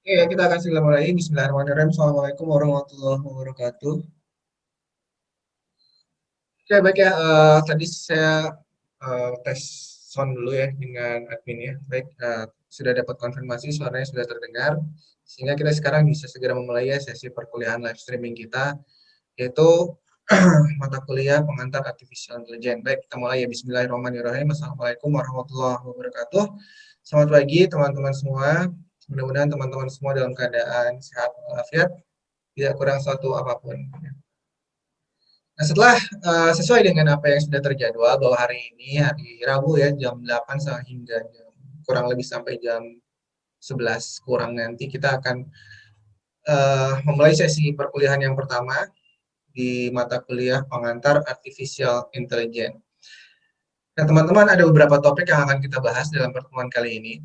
Oke, kita akan segera mulai. Bismillahirrahmanirrahim. Assalamualaikum warahmatullahi wabarakatuh. Oke, baik ya. Tadi saya tes sound dulu ya dengan admin ya. Baik, sudah dapat konfirmasi suaranya sudah terdengar. Sehingga kita sekarang bisa segera memulai ya sesi perkuliahan live streaming kita, yaitu mata kuliah pengantar artificial intelligence. Baik, kita mulai ya. Bismillahirrahmanirrahim. Assalamualaikum warahmatullahi wabarakatuh. Selamat pagi teman-teman semua. Mudah-mudahan teman-teman semua dalam keadaan sehat walafiat, tidak kurang suatu apapun. Nah, setelah sesuai dengan apa yang sudah terjadwal bahwa hari ini hari Rabu ya jam 8 hingga kurang lebih sampai jam 11 kurang nanti kita akan memulai sesi perkuliahan yang pertama di mata kuliah pengantar Artificial Intelligence. Nah, teman-teman ada beberapa topik yang akan kita bahas dalam pertemuan kali ini.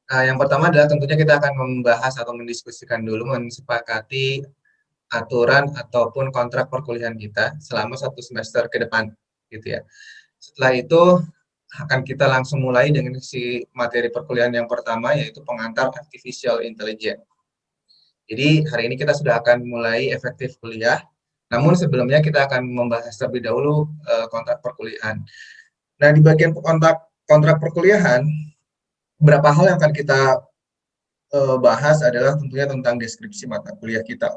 Yang pertama adalah tentunya kita akan membahas atau mendiskusikan dulu, mensepakati aturan ataupun kontrak perkuliahan kita selama 1 semester ke depan, gitu ya. Setelah itu akan kita langsung mulai dengan si materi perkuliahan yang pertama, yaitu pengantar artificial intelligence. Jadi hari ini kita sudah akan mulai efektif kuliah, namun sebelumnya kita akan membahas terlebih dahulu kontrak perkuliahan. Nah, di bagian kontrak perkuliahan, beberapa hal yang akan kita bahas adalah tentunya tentang deskripsi mata kuliah kita.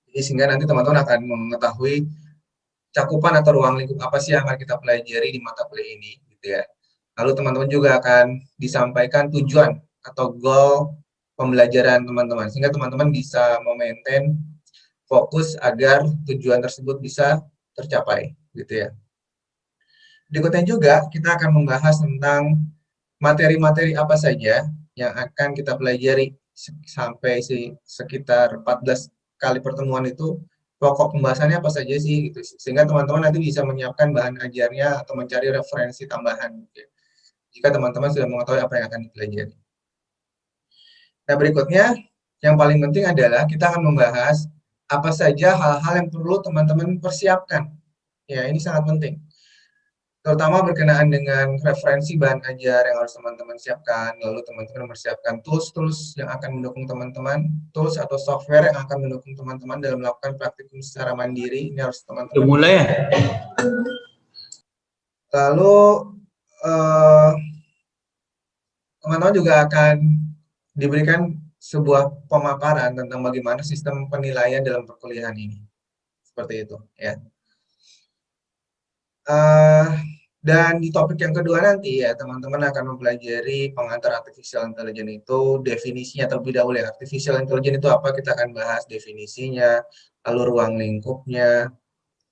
Jadi sehingga nanti teman-teman akan mengetahui cakupan atau ruang lingkup apa sih yang akan kita pelajari di mata kuliah ini, gitu ya. Lalu teman-teman juga akan disampaikan tujuan atau goal pembelajaran teman-teman, sehingga teman-teman bisa memaintain fokus agar tujuan tersebut bisa tercapai, gitu ya. Berikutnya juga kita akan membahas tentang materi-materi apa saja yang akan kita pelajari sampai sekitar 14 kali pertemuan itu, pokok pembahasannya apa saja sih gitu, sehingga teman-teman nanti bisa menyiapkan bahan ajarnya atau mencari referensi tambahan gitu, jika teman-teman sudah mengetahui apa yang akan dipelajari. Nah, berikutnya yang paling penting adalah kita akan membahas apa saja hal-hal yang perlu teman-teman persiapkan. Ya, ini sangat penting, terutama berkenaan dengan referensi bahan ajar yang harus teman-teman siapkan, lalu teman-teman mempersiapkan tools-tools yang akan mendukung teman-teman, tools atau software yang akan mendukung teman-teman dalam melakukan praktikum secara mandiri, ini harus teman-teman mulai ya. Lalu teman-teman juga akan diberikan sebuah pemaparan tentang bagaimana sistem penilaian dalam perkuliahan ini, seperti itu ya. Dan di topik yang kedua nanti ya teman-teman akan mempelajari pengantar artificial intelligence itu definisinya terlebih dahulu ya. Artificial intelligence itu apa, kita akan bahas definisinya, lalu ruang lingkupnya,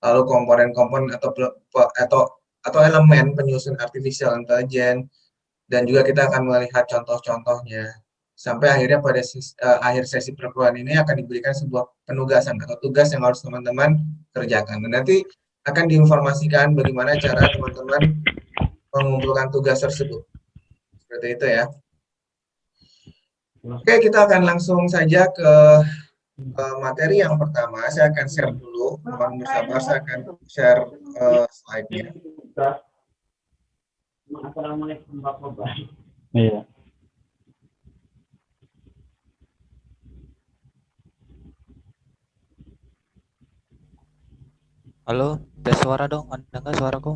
lalu komponen-komponen atau elemen penyusun artificial intelligence, dan juga kita akan melihat contoh-contohnya. Sampai akhirnya pada akhir sesi perkuliahan ini akan diberikan sebuah penugasan atau tugas yang harus teman-teman kerjakan. Dan nanti akan diinformasikan bagaimana cara teman-teman mengumpulkan tugas tersebut. Seperti itu ya. Oke, kita akan langsung saja ke materi yang pertama. Saya akan share dulu. Mohon bersabar, saya akan share slide-nya. Assalamualaikum warahmatullahi wabarakatuh. Iya. Halo, tes suara dong. Ada nggak suaraku?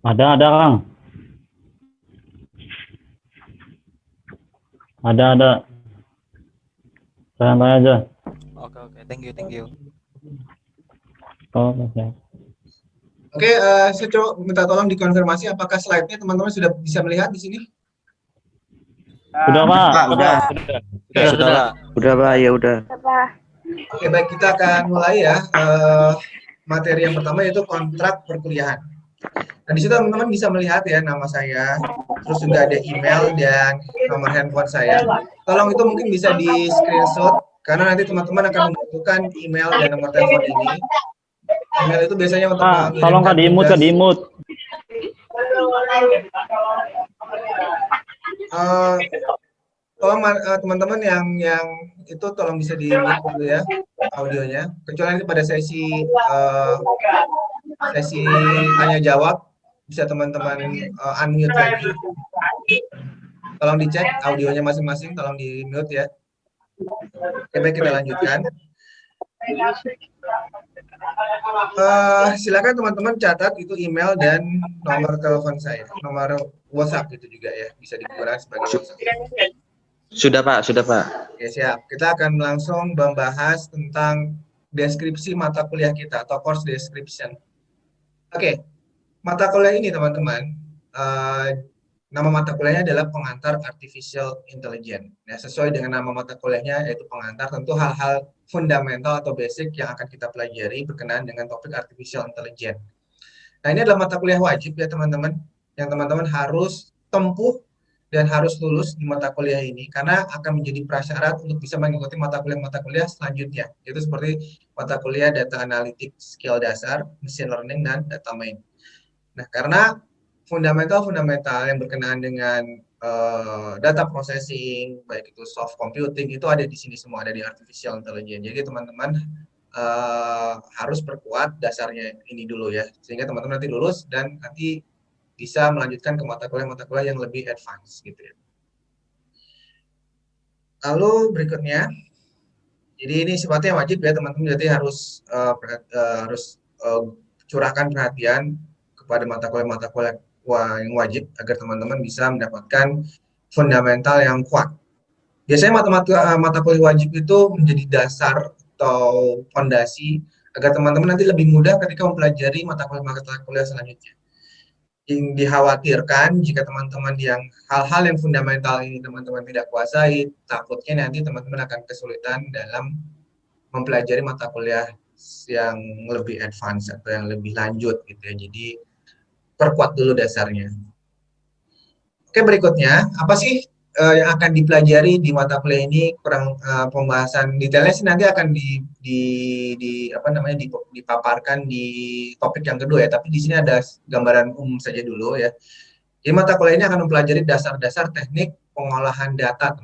Ada Kang. Ada. Santai aja. Oke, thank you. Oh, oke. Oke, saya coba minta tolong dikonfirmasi apakah slide-nya teman-teman sudah bisa melihat di sini? Udah, Pak. Udah, Sudah, Pak, ya udah. Oke, baik, kita akan mulai ya. Materi yang pertama yaitu kontrak perkuliahan. Nah, di situ teman-teman bisa melihat ya nama saya, terus juga ada email dan nomor handphone saya. Tolong itu mungkin bisa di screenshot, karena nanti teman-teman akan membutuhkan email dan nomor telepon ini. Email itu biasanya untuk mengirimkan tolong Kak diimut. Tolong teman-teman yang itu tolong bisa di mute dulu ya audionya, kecuali nanti pada sesi tanya jawab bisa teman-teman unmute lagi. Tolong dicek audionya masing-masing, tolong di mute ya. Oke, baik, kita lanjutkan. Silakan teman-teman catat itu email dan nomor telepon saya, nomor WhatsApp itu juga ya, bisa digunakan sebagai WhatsApp. Sudah Pak, sudah Pak. Oke, siap. Kita akan langsung membahas tentang deskripsi mata kuliah kita atau course description. Oke, mata kuliah ini teman-teman, nama mata kuliahnya adalah pengantar artificial intelligence. Nah, sesuai dengan nama mata kuliahnya yaitu pengantar, tentu hal-hal fundamental atau basic yang akan kita pelajari berkenaan dengan topik artificial intelligence. Nah, ini adalah mata kuliah wajib ya teman-teman, yang teman-teman harus tempuh dan harus lulus di mata kuliah ini karena akan menjadi prasyarat untuk bisa mengikuti mata kuliah selanjutnya. Itu seperti mata kuliah data analytics skill dasar, machine learning, dan data mining. Nah, karena fundamental yang berkenaan dengan data processing, baik itu soft computing, itu ada di sini semua, ada di artificial intelligence. Jadi teman-teman harus perkuat dasarnya ini dulu ya, sehingga teman-teman nanti lulus dan nanti bisa melanjutkan ke mata kuliah yang lebih advance gitu ya. Lalu berikutnya, jadi ini sifatnya wajib ya teman-teman, jadi harus curahkan perhatian kepada mata kuliah yang wajib agar teman-teman bisa mendapatkan fundamental yang kuat. Biasanya mata kuliah wajib itu menjadi dasar atau fondasi agar teman-teman nanti lebih mudah ketika mempelajari mata kuliah selanjutnya. Yang dikhawatirkan jika teman-teman yang hal-hal yang fundamental ini teman-teman tidak kuasai, takutnya nanti teman-teman akan kesulitan dalam mempelajari mata kuliah yang lebih advance atau yang lebih lanjut gitu ya. Jadi perkuat dulu dasarnya. Oke, berikutnya apa sih yang akan dipelajari di mata kuliah ini? Kurang pembahasan detailnya sih nanti akan dipaparkan di topik yang kedua ya. Tapi di sini ada gambaran umum saja dulu ya. Jadi mata kuliah ini akan mempelajari dasar-dasar teknik pengolahan data,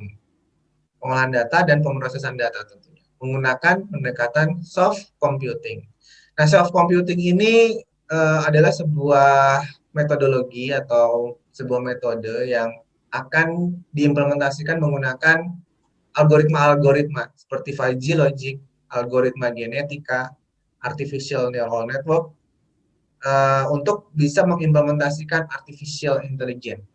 pengolahan data dan pemrosesan data tentunya menggunakan pendekatan soft computing. Nah, soft computing ini adalah sebuah metodologi atau sebuah metode yang akan diimplementasikan menggunakan algoritma-algoritma seperti 5G logic, algoritma genetika, artificial neural network untuk bisa mengimplementasikan artificial intelligence.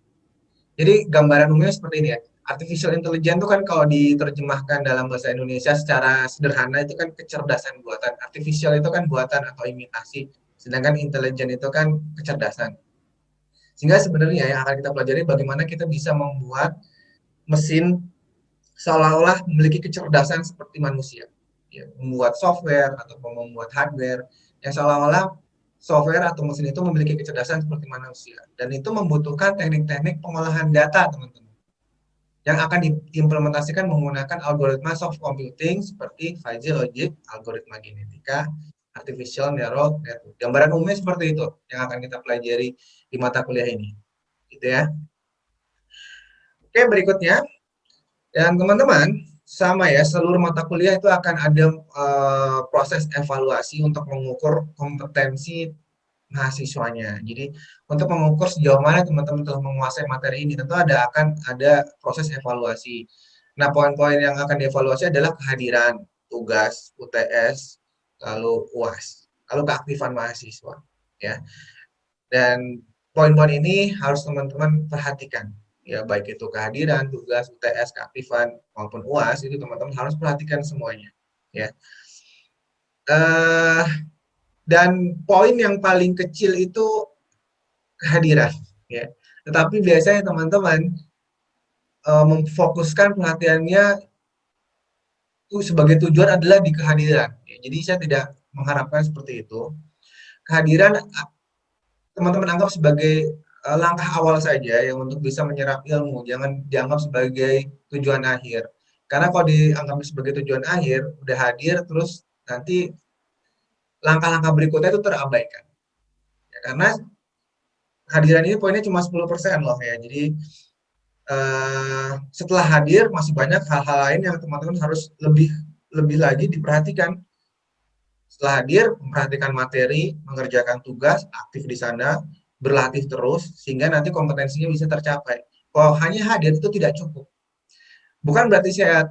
Jadi gambaran umumnya seperti ini ya. Artificial intelligence itu kan kalau diterjemahkan dalam bahasa Indonesia secara sederhana itu kan kecerdasan buatan. Artificial itu kan buatan atau imitasi, sedangkan intelligent itu kan kecerdasan. Sehingga sebenarnya yang akan kita pelajari bagaimana kita bisa membuat mesin seolah-olah memiliki kecerdasan seperti manusia. Ya, membuat software atau membuat hardware yang seolah-olah software atau mesin itu memiliki kecerdasan seperti manusia. Dan itu membutuhkan teknik-teknik pengolahan data, teman-teman, yang akan diimplementasikan menggunakan algoritma soft computing seperti 5G logic, algoritma genetika, artificial neural network. Gambaran umumnya seperti itu yang akan kita pelajari di mata kuliah ini. Gitu ya. Oke, berikutnya. Dan teman-teman, sama ya, seluruh mata kuliah itu akan ada proses evaluasi untuk mengukur kompetensi mahasiswanya. Jadi untuk mengukur sejauh mana teman-teman telah menguasai materi ini, tentu akan ada proses evaluasi. Nah, poin-poin yang akan dievaluasi adalah kehadiran, tugas, UTS, lalu UAS, lalu keaktifan mahasiswa. Ya. Dan poin-poin ini harus teman-teman perhatikan. Ya, baik itu kehadiran, tugas, UTS, keaktifan, maupun UAS, itu teman-teman harus perhatikan semuanya. Ya. Dan poin yang paling kecil itu kehadiran, ya. Tetapi biasanya teman-teman memfokuskan perhatiannya itu sebagai tujuan adalah di kehadiran. Ya. Jadi saya tidak mengharapkan seperti itu. Kehadiran teman-teman anggap sebagai langkah awal saja yang untuk bisa menyerap ilmu, jangan dianggap sebagai tujuan akhir. Karena kalau dianggap sebagai tujuan akhir, udah hadir terus nanti langkah-langkah berikutnya itu terabaikan. Ya, karena kehadiran ini poinnya cuma 10% loh ya. Jadi setelah hadir masih banyak hal-hal lain yang teman-teman harus lebih lagi diperhatikan. Setelah hadir, memperhatikan materi, mengerjakan tugas, aktif di sana, berlatih terus sehingga nanti kompetensinya bisa tercapai. kalau hanya hadir itu tidak cukup. Bukan berarti saya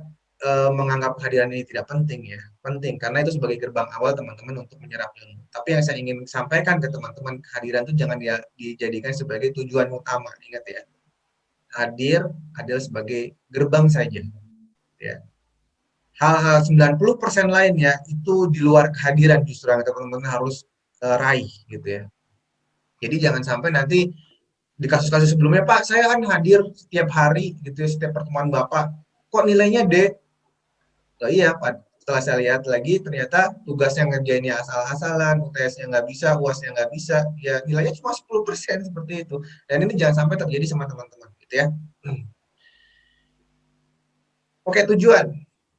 menganggap kehadiran ini tidak penting ya, penting karena itu sebagai gerbang awal teman-teman untuk menyerap ilmu. Tapi yang saya ingin sampaikan ke teman-teman, kehadiran itu jangan dijadikan sebagai tujuan utama. Ingat ya, hadir adalah sebagai gerbang saja. Ya. Hal-hal 90% lainnya itu di luar kehadiran justru yang teman-teman harus raih gitu ya. Jadi jangan sampai nanti di kasus-kasus sebelumnya, Pak, saya kan hadir setiap hari gitu ya, setiap pertemuan Bapak, kok nilainya D? Oh iya, Pak. Setelah saya lihat lagi, ternyata tugasnya ngerjainnya asal-asalan, UTS-nya nggak bisa, UAS-nya nggak bisa, ya nilainya cuma 10% seperti itu. Dan ini jangan sampai terjadi sama teman-teman, gitu ya. Oke, tujuan.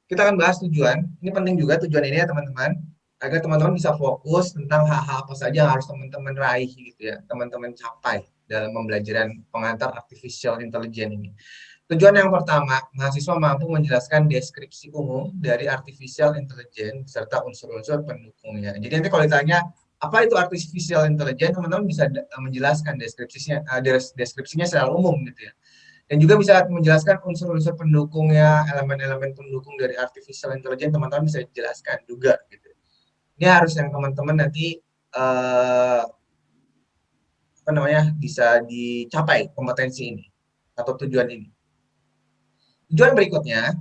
Kita akan bahas tujuan. Ini penting juga tujuan ini ya, teman-teman. Agar teman-teman bisa fokus tentang hal-hal apa saja yang harus teman-teman raih, gitu ya. Teman-teman capai dalam pembelajaran pengantar artificial intelligence ini. Tujuan yang pertama, mahasiswa mampu menjelaskan deskripsi umum dari artificial intelligence serta unsur-unsur pendukungnya. Jadi nanti kalau ditanya, apa itu artificial intelligence, teman-teman bisa menjelaskan deskripsinya secara umum gitu ya. Dan juga bisa menjelaskan unsur-unsur pendukungnya, elemen-elemen pendukung dari artificial intelligence, teman-teman bisa jelaskan juga gitu. Ini harus yang teman-teman nanti bisa dicapai kompetensi ini atau tujuan ini. Tujuan berikutnya,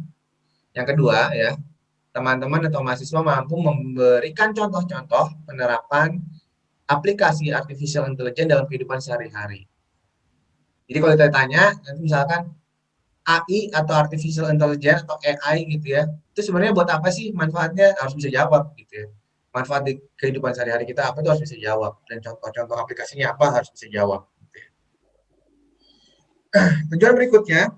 yang kedua ya, teman-teman atau mahasiswa mampu memberikan contoh-contoh penerapan aplikasi artificial intelligence dalam kehidupan sehari-hari. Jadi kalau kita tanya, nanti misalkan AI atau artificial intelligence atau AI gitu ya, itu sebenarnya buat apa sih manfaatnya? Harus bisa jawab gitu ya. Manfaat di kehidupan sehari-hari kita apa itu harus bisa jawab, dan contoh-contoh aplikasinya apa harus bisa jawab. Gitu ya. Tujuan berikutnya,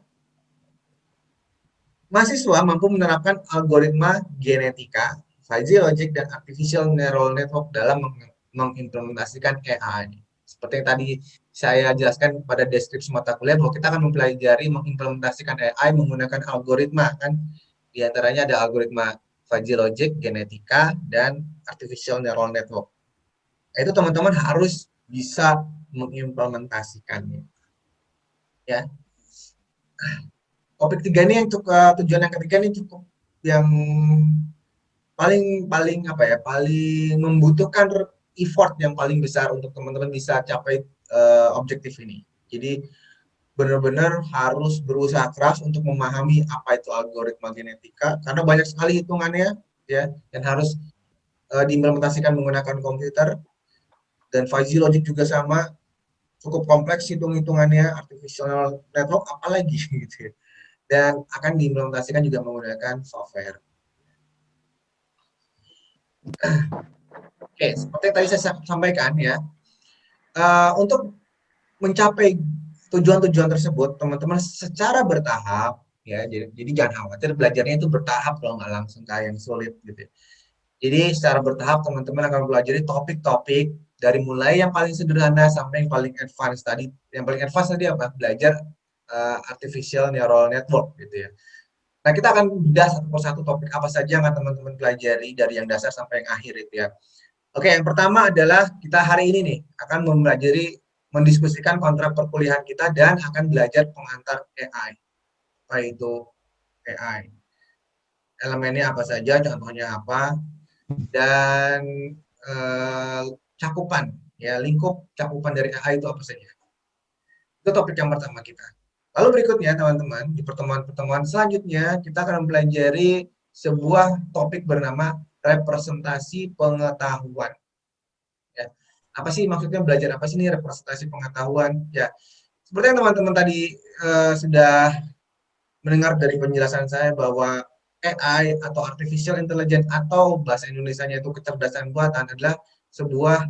mahasiswa mampu menerapkan algoritma genetika, fuzzy logic, dan artificial neural network dalam mengimplementasikan AI. Seperti yang tadi saya jelaskan pada deskripsi mata kuliah, bahwa kita akan mempelajari mengimplementasikan AI menggunakan algoritma, kan? Di antaranya ada algoritma fuzzy logic, genetika, dan artificial neural network. Itu teman-teman harus bisa mengimplementasikannya. Ya. Topik 3 ini yang cukup, tujuan yang ketiga ini cukup yang paling membutuhkan effort yang paling besar untuk teman-teman bisa capai objektif ini. Jadi benar-benar harus berusaha keras untuk memahami apa itu algoritma genetika, karena banyak sekali hitungannya ya, dan harus diimplementasikan menggunakan komputer. Dan fuzzy logic juga sama, cukup kompleks hitung-hitungannya, artificial network apalagi gitu ya. Dan akan diimplementasikan juga menggunakan software. Oke, seperti yang tadi saya sampaikan ya, untuk mencapai tujuan-tujuan tersebut, teman-teman secara bertahap ya, jadi jangan khawatir, belajarnya itu bertahap kalau nggak langsung kayak yang sulit gitu. Jadi secara bertahap teman-teman akan belajar topik-topik dari mulai yang paling sederhana sampai yang paling advance tadi. Yang paling advance tadi apa? Belajar artificial neural network gitu ya. Nah, kita akan bedah satu persatu topik apa saja yang teman-teman pelajari dari yang dasar sampai yang akhir itu ya. Oke, yang pertama adalah kita hari ini nih akan mendiskusikan kontrak perkuliahan kita dan akan belajar pengantar AI. Apa itu AI? Elemennya apa saja, contohnya apa, dan cakupan, ya lingkup cakupan dari AI itu apa saja. Itu topik yang pertama kita. Lalu berikutnya teman-teman, di pertemuan-pertemuan selanjutnya kita akan mempelajari sebuah topik bernama representasi pengetahuan. Ya. Apa sih maksudnya belajar apa sih ini representasi pengetahuan? Ya, seperti yang teman-teman tadi sudah mendengar dari penjelasan saya bahwa AI atau artificial intelligence atau bahasa Indonesianya itu kecerdasan buatan adalah sebuah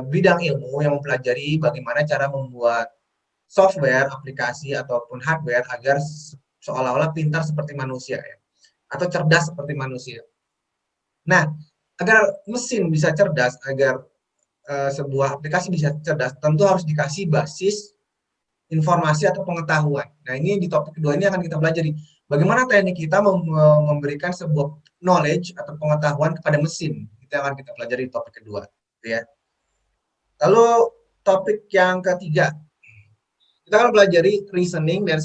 bidang ilmu yang mempelajari bagaimana cara membuat software, aplikasi, ataupun hardware agar seolah-olah pintar seperti manusia ya, atau cerdas seperti manusia. Nah, agar mesin bisa cerdas, agar sebuah aplikasi bisa cerdas, tentu harus dikasih basis informasi atau pengetahuan. Nah, ini di topik kedua ini akan kita pelajari bagaimana teknik kita memberikan sebuah knowledge atau pengetahuan kepada mesin. Itu yang akan kita pelajari di topik kedua, gitu ya. Lalu topik yang ketiga, Kita akan pelajari reasoning dan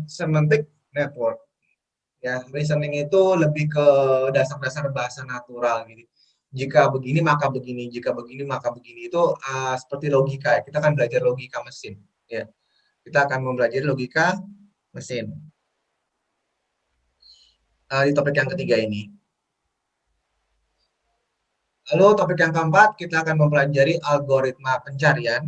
semantic network. Ya, reasoning itu lebih ke dasar-dasar bahasa natural gitu. Jika begini maka begini, jika begini maka begini, itu seperti logika ya. Kita akan belajar logika mesin ya. Kita akan mempelajari logika mesin di topik yang ketiga ini. Lalu topik yang keempat, kita akan mempelajari algoritma pencarian.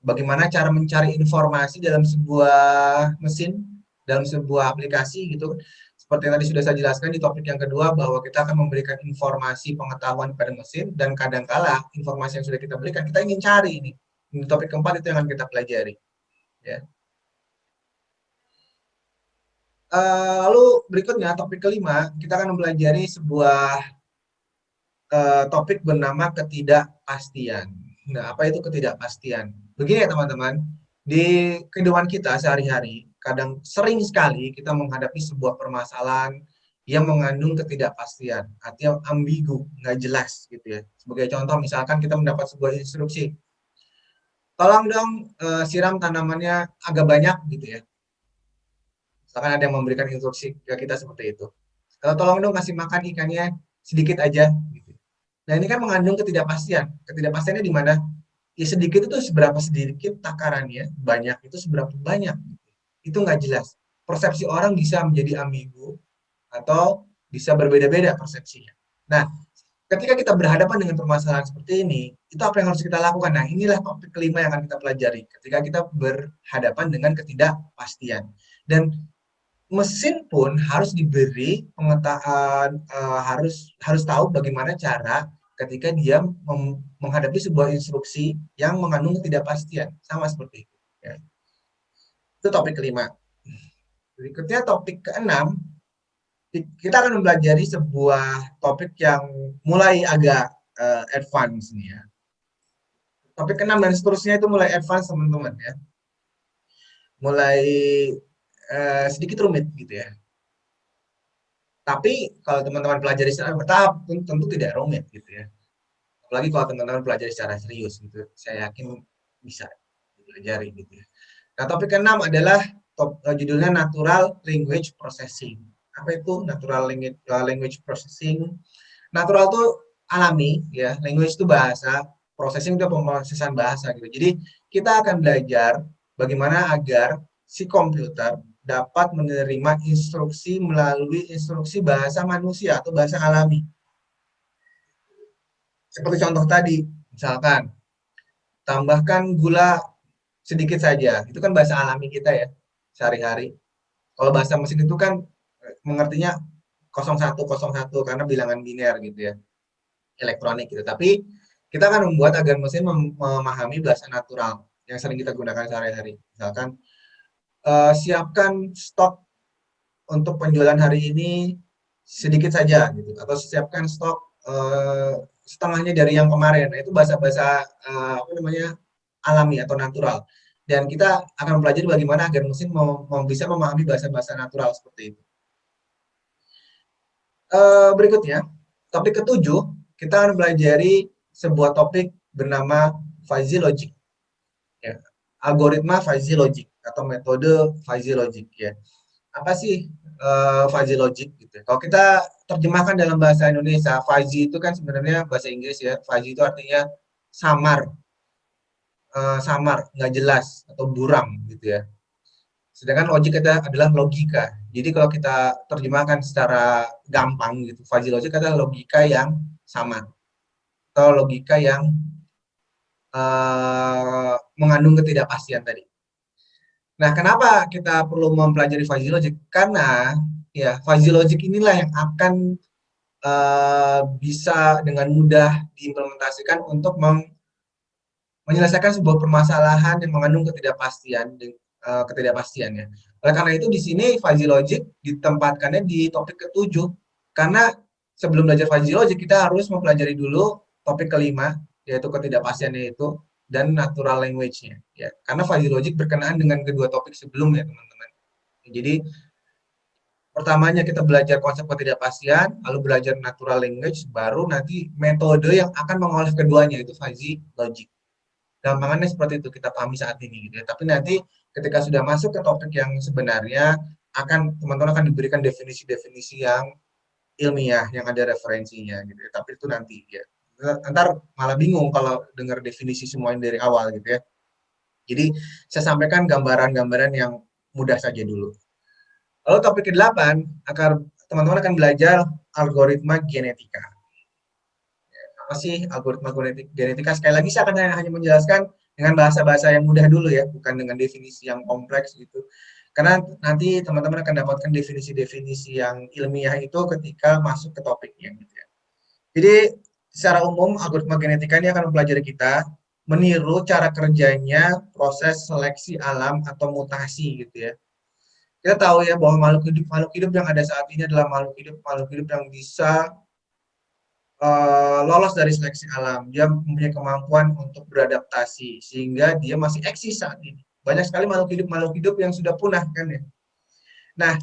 Bagaimana cara mencari informasi dalam sebuah mesin, dalam sebuah aplikasi gitu. Seperti yang tadi sudah saya jelaskan di topik yang kedua, bahwa kita akan memberikan informasi pengetahuan pada mesin, dan kadangkala informasi yang sudah kita berikan, kita ingin cari ini. Di topik keempat itu yang akan kita pelajari. Ya. Lalu berikutnya, topik kelima, kita akan mempelajari sebuah topik bernama ketidakpastian. Nah, apa itu ketidakpastian? Begini ya teman-teman, di kehidupan kita sehari-hari, kadang sering sekali kita menghadapi sebuah permasalahan yang mengandung ketidakpastian, artinya ambigu, nggak jelas gitu ya. Sebagai contoh, misalkan kita mendapat sebuah instruksi, tolong dong siram tanamannya agak banyak gitu ya. Misalkan ada yang memberikan instruksi ke kita seperti itu. Kalau tolong dong kasih makan ikannya sedikit aja gitu. Nah, ini kan mengandung ketidakpastian. Ketidakpastiannya di mana? Ya sedikit itu seberapa sedikit takarannya, banyak itu seberapa banyak. Itu nggak jelas. Persepsi orang bisa menjadi ambigu atau bisa berbeda-beda persepsinya. Nah, ketika kita berhadapan dengan permasalahan seperti ini, itu apa yang harus kita lakukan? Nah, inilah topik kelima yang akan kita pelajari ketika kita berhadapan dengan ketidakpastian. Dan mesin pun harus diberi pengetahuan, harus tahu bagaimana cara ketika dia menghadapi sebuah instruksi yang mengandung ketidakpastian, sama seperti itu. Ya. Itu topik kelima. Berikutnya topik keenam, kita akan mempelajari sebuah topik yang mulai agak advance nih ya. Topik keenam dan seterusnya itu mulai advance teman-teman ya. Mulai sedikit rumit gitu ya. Tapi kalau teman-teman pelajari secara bertahap, tentu tidak rumit gitu ya. Apalagi kalau teman-teman pelajari secara serius gitu, saya yakin bisa dipelajari gitu ya. Nah, topik keenam adalah judulnya Natural Language Processing. Apa itu Natural Language Processing? Natural itu alami ya, language itu bahasa, processing itu pemrosesan bahasa gitu. Jadi kita akan belajar bagaimana agar si komputer dapat menerima instruksi melalui instruksi bahasa manusia atau bahasa alami. Seperti contoh tadi, misalkan tambahkan gula sedikit saja, itu kan bahasa alami kita ya, sehari-hari. Kalau bahasa mesin itu kan mengertinya 0101 karena bilangan biner gitu ya, elektronik gitu. Tapi kita akan membuat agar mesin memahami bahasa natural yang sering kita gunakan sehari-hari. Misalkan siapkan stok untuk penjualan hari ini sedikit saja gitu, atau siapkan stok setengahnya dari yang kemarin. Nah, itu bahasa-bahasa apa namanya, alami atau natural. Dan kita akan mempelajari bagaimana agar mesin bisa memahami bahasa-bahasa natural seperti itu. Berikutnya, topik ketujuh, kita akan mempelajari sebuah topik bernama fuzzy logic. Ya. Algoritma fuzzy logic atau metode fuzzy logic ya. Apa sih fuzzy logic gitu? Kalau kita terjemahkan dalam bahasa Indonesia, fuzzy itu kan sebenarnya bahasa Inggris ya. Fuzzy itu artinya samar, nggak jelas atau buram gitu ya. Sedangkan logic adalah logika. Jadi kalau kita terjemahkan secara gampang gitu, fuzzy logic adalah logika yang samar atau logika yang mengandung ketidakpastian tadi. Nah, kenapa kita perlu mempelajari fuzzy logic? Karena ya fuzzy logic inilah yang akan bisa dengan mudah diimplementasikan untuk menyelesaikan sebuah permasalahan yang mengandung ketidakpastian ya. Oleh karena itu di sini fuzzy logic ditempatkannya di topik ketujuh. Karena sebelum belajar fuzzy logic kita harus mempelajari dulu topik kelima, yaitu ketidakpastiannya itu, dan natural language-nya ya, karena fuzzy logic berkenaan dengan kedua topik sebelumnya teman-teman. Jadi pertamanya kita belajar konsep ketidakpastian, lalu belajar natural language, baru nanti metode yang akan mengolah keduanya itu fuzzy logic. gampangannya seperti itu kita pahami saat ini gitu ya. Tapi nanti ketika sudah masuk ke topik yang sebenarnya teman-teman akan diberikan definisi-definisi yang ilmiah yang ada referensinya gitu ya. Tapi itu nanti ya. Ntar malah bingung kalau dengar definisi semuanya dari awal gitu ya. Jadi saya sampaikan gambaran-gambaran yang mudah saja dulu. Lalu topik ke-8 teman-teman akan belajar algoritma genetika. Apa sih algoritma genetika? Sekali lagi saya akan hanya menjelaskan dengan bahasa-bahasa yang mudah dulu ya, bukan dengan definisi yang kompleks gitu. Karena nanti teman-teman akan dapatkan definisi-definisi yang ilmiah itu ketika masuk ke topiknya gitu ya. Jadi secara umum algoritma genetika ini akan mempelajari kita meniru cara kerjanya proses seleksi alam atau mutasi gitu ya. Kita tahu ya bahwa makhluk hidup yang ada saat ini adalah makhluk hidup yang bisa lolos dari seleksi alam. Dia mempunyai kemampuan untuk beradaptasi sehingga dia masih eksis saat ini. Banyak sekali makhluk hidup yang sudah punah kan ya. Nah,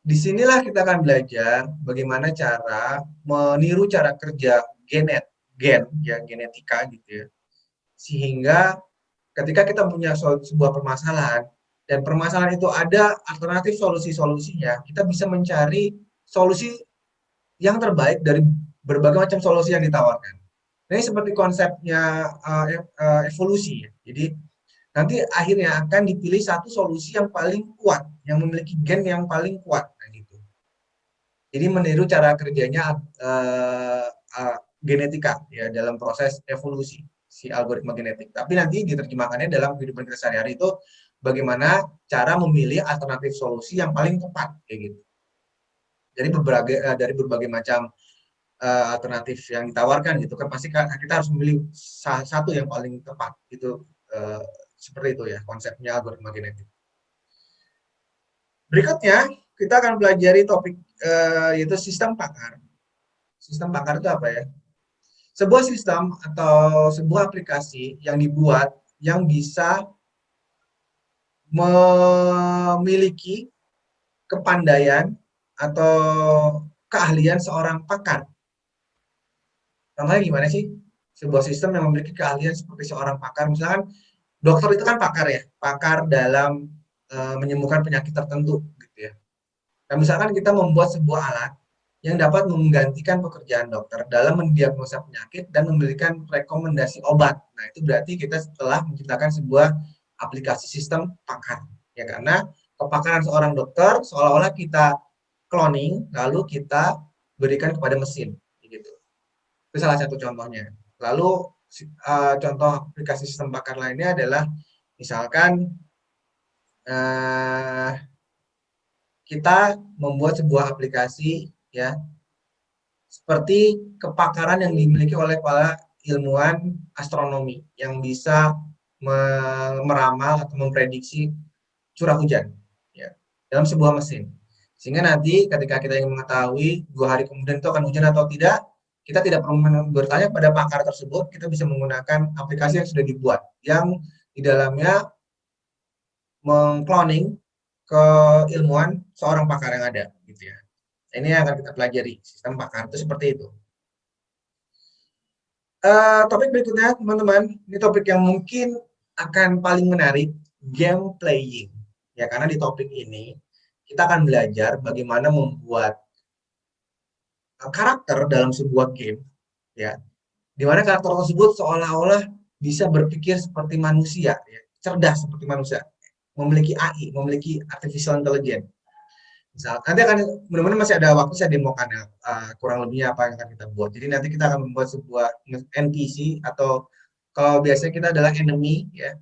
disinilah kita akan belajar bagaimana cara meniru cara kerja genetika gitu ya. Sehingga ketika kita punya sebuah permasalahan dan permasalahan itu ada alternatif solusi-solusinya, kita bisa mencari solusi yang terbaik dari berbagai macam solusi yang ditawarkan. Nah, ini seperti konsepnya evolusi. Jadi nanti akhirnya akan dipilih satu solusi yang paling kuat, yang memiliki gen yang paling kuat. Nah, gitu. Jadi meniru cara kerjanya genetika ya dalam proses evolusi si algoritma genetik. Tapi nanti diterjemahkannya dalam kehidupan kita sehari-hari itu bagaimana cara memilih alternatif solusi yang paling tepat kayak gitu. Dari berbagai macam alternatif yang ditawarkan gitu kan pasti kita harus memilih satu yang paling tepat itu seperti itu ya konsepnya algoritma genetik. Berikutnya kita akan pelajari topik yaitu sistem pakar. Sistem pakar itu apa ya? Sebuah sistem atau sebuah aplikasi yang dibuat yang bisa memiliki kepandaian atau keahlian seorang pakar. Contohnya gimana sih? Sebuah sistem yang memiliki keahlian seperti seorang pakar. Misalkan dokter itu kan pakar ya, pakar dalam menyembuhkan penyakit tertentu gitu ya. Nah, misalkan kita membuat sebuah alat yang dapat menggantikan pekerjaan dokter dalam mendiagnosa penyakit dan memberikan rekomendasi obat. Nah, itu berarti kita telah menciptakan sebuah aplikasi sistem pakar. Ya, karena kepakaran seorang dokter seolah-olah kita cloning lalu kita berikan kepada mesin gitu. Itu salah satu contohnya. Lalu contoh aplikasi sistem pakar lainnya adalah misalkan kita membuat sebuah aplikasi ya seperti kepakaran yang dimiliki oleh para ilmuwan astronomi yang bisa meramal atau memprediksi curah hujan ya dalam sebuah mesin. Sehingga nanti ketika kita ingin mengetahui 2 hari kemudian itu akan hujan atau tidak, kita tidak perlu bertanya pada pakar tersebut, kita bisa menggunakan aplikasi yang sudah dibuat, yang di dalamnya mengcloning ke ilmuwan seorang pakar yang ada, gitu ya. Ini yang akan kita pelajari, sistem pakar itu seperti itu. Topik berikutnya, teman-teman, ini topik yang mungkin akan paling menarik, game playing. Ya, karena di topik ini kita akan belajar bagaimana membuat karakter dalam sebuah game, ya, di mana karakter tersebut seolah-olah bisa berpikir seperti manusia, ya, cerdas seperti manusia, memiliki AI, memiliki artificial intelligence. Misal, nanti akan mudah-mudahan masih ada waktu saya demokan ya, kurang lebihnya apa yang akan kita buat. Jadi nanti kita akan membuat sebuah NPC atau kalau biasanya kita adalah enemy, ya.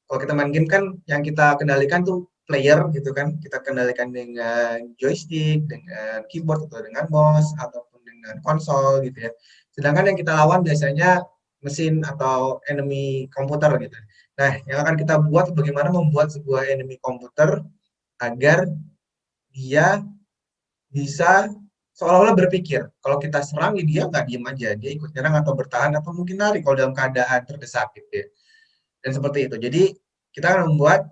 Kalau kita main game kan yang kita kendalikan tuh player gitu kan, kita kendalikan dengan joystick, dengan keyboard atau dengan mouse ataupun dengan konsol gitu ya. Sedangkan yang kita lawan biasanya mesin atau enemy komputer gitu. Nah, yang akan kita buat bagaimana membuat sebuah enemy komputer agar dia bisa seolah-olah berpikir. Kalau kita serang, ya dia nggak diem aja, dia ikut nyerang atau bertahan atau mungkin lari kalau dalam keadaan terdesak gitu ya. Dan seperti itu. Jadi kita akan membuat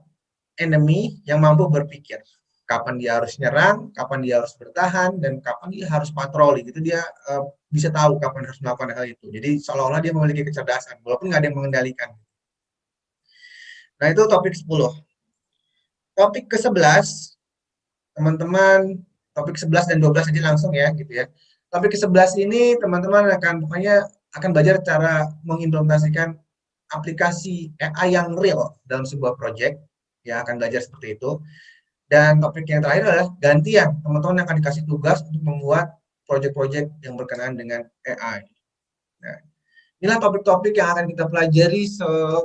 enemy yang mampu berpikir kapan dia harus nyerang, kapan dia harus bertahan, dan kapan dia harus patroli. Gitu dia bisa tahu kapan harus melakukan hal itu. Jadi seolah-olah dia memiliki kecerdasan, walaupun nggak ada yang mengendalikan. Nah, itu topik 10. Topik ke-11, teman-teman, topik 11 dan 12 aja langsung ya, gitu ya. Topik ke-11 ini teman-teman akan belajar cara mengimplementasikan aplikasi AI yang real dalam sebuah project, ya akan belajar seperti itu. Dan topik yang terakhir adalah gantian, teman-teman akan dikasih tugas untuk membuat project-project yang berkenaan dengan AI. Nah, inilah topik-topik yang akan kita pelajari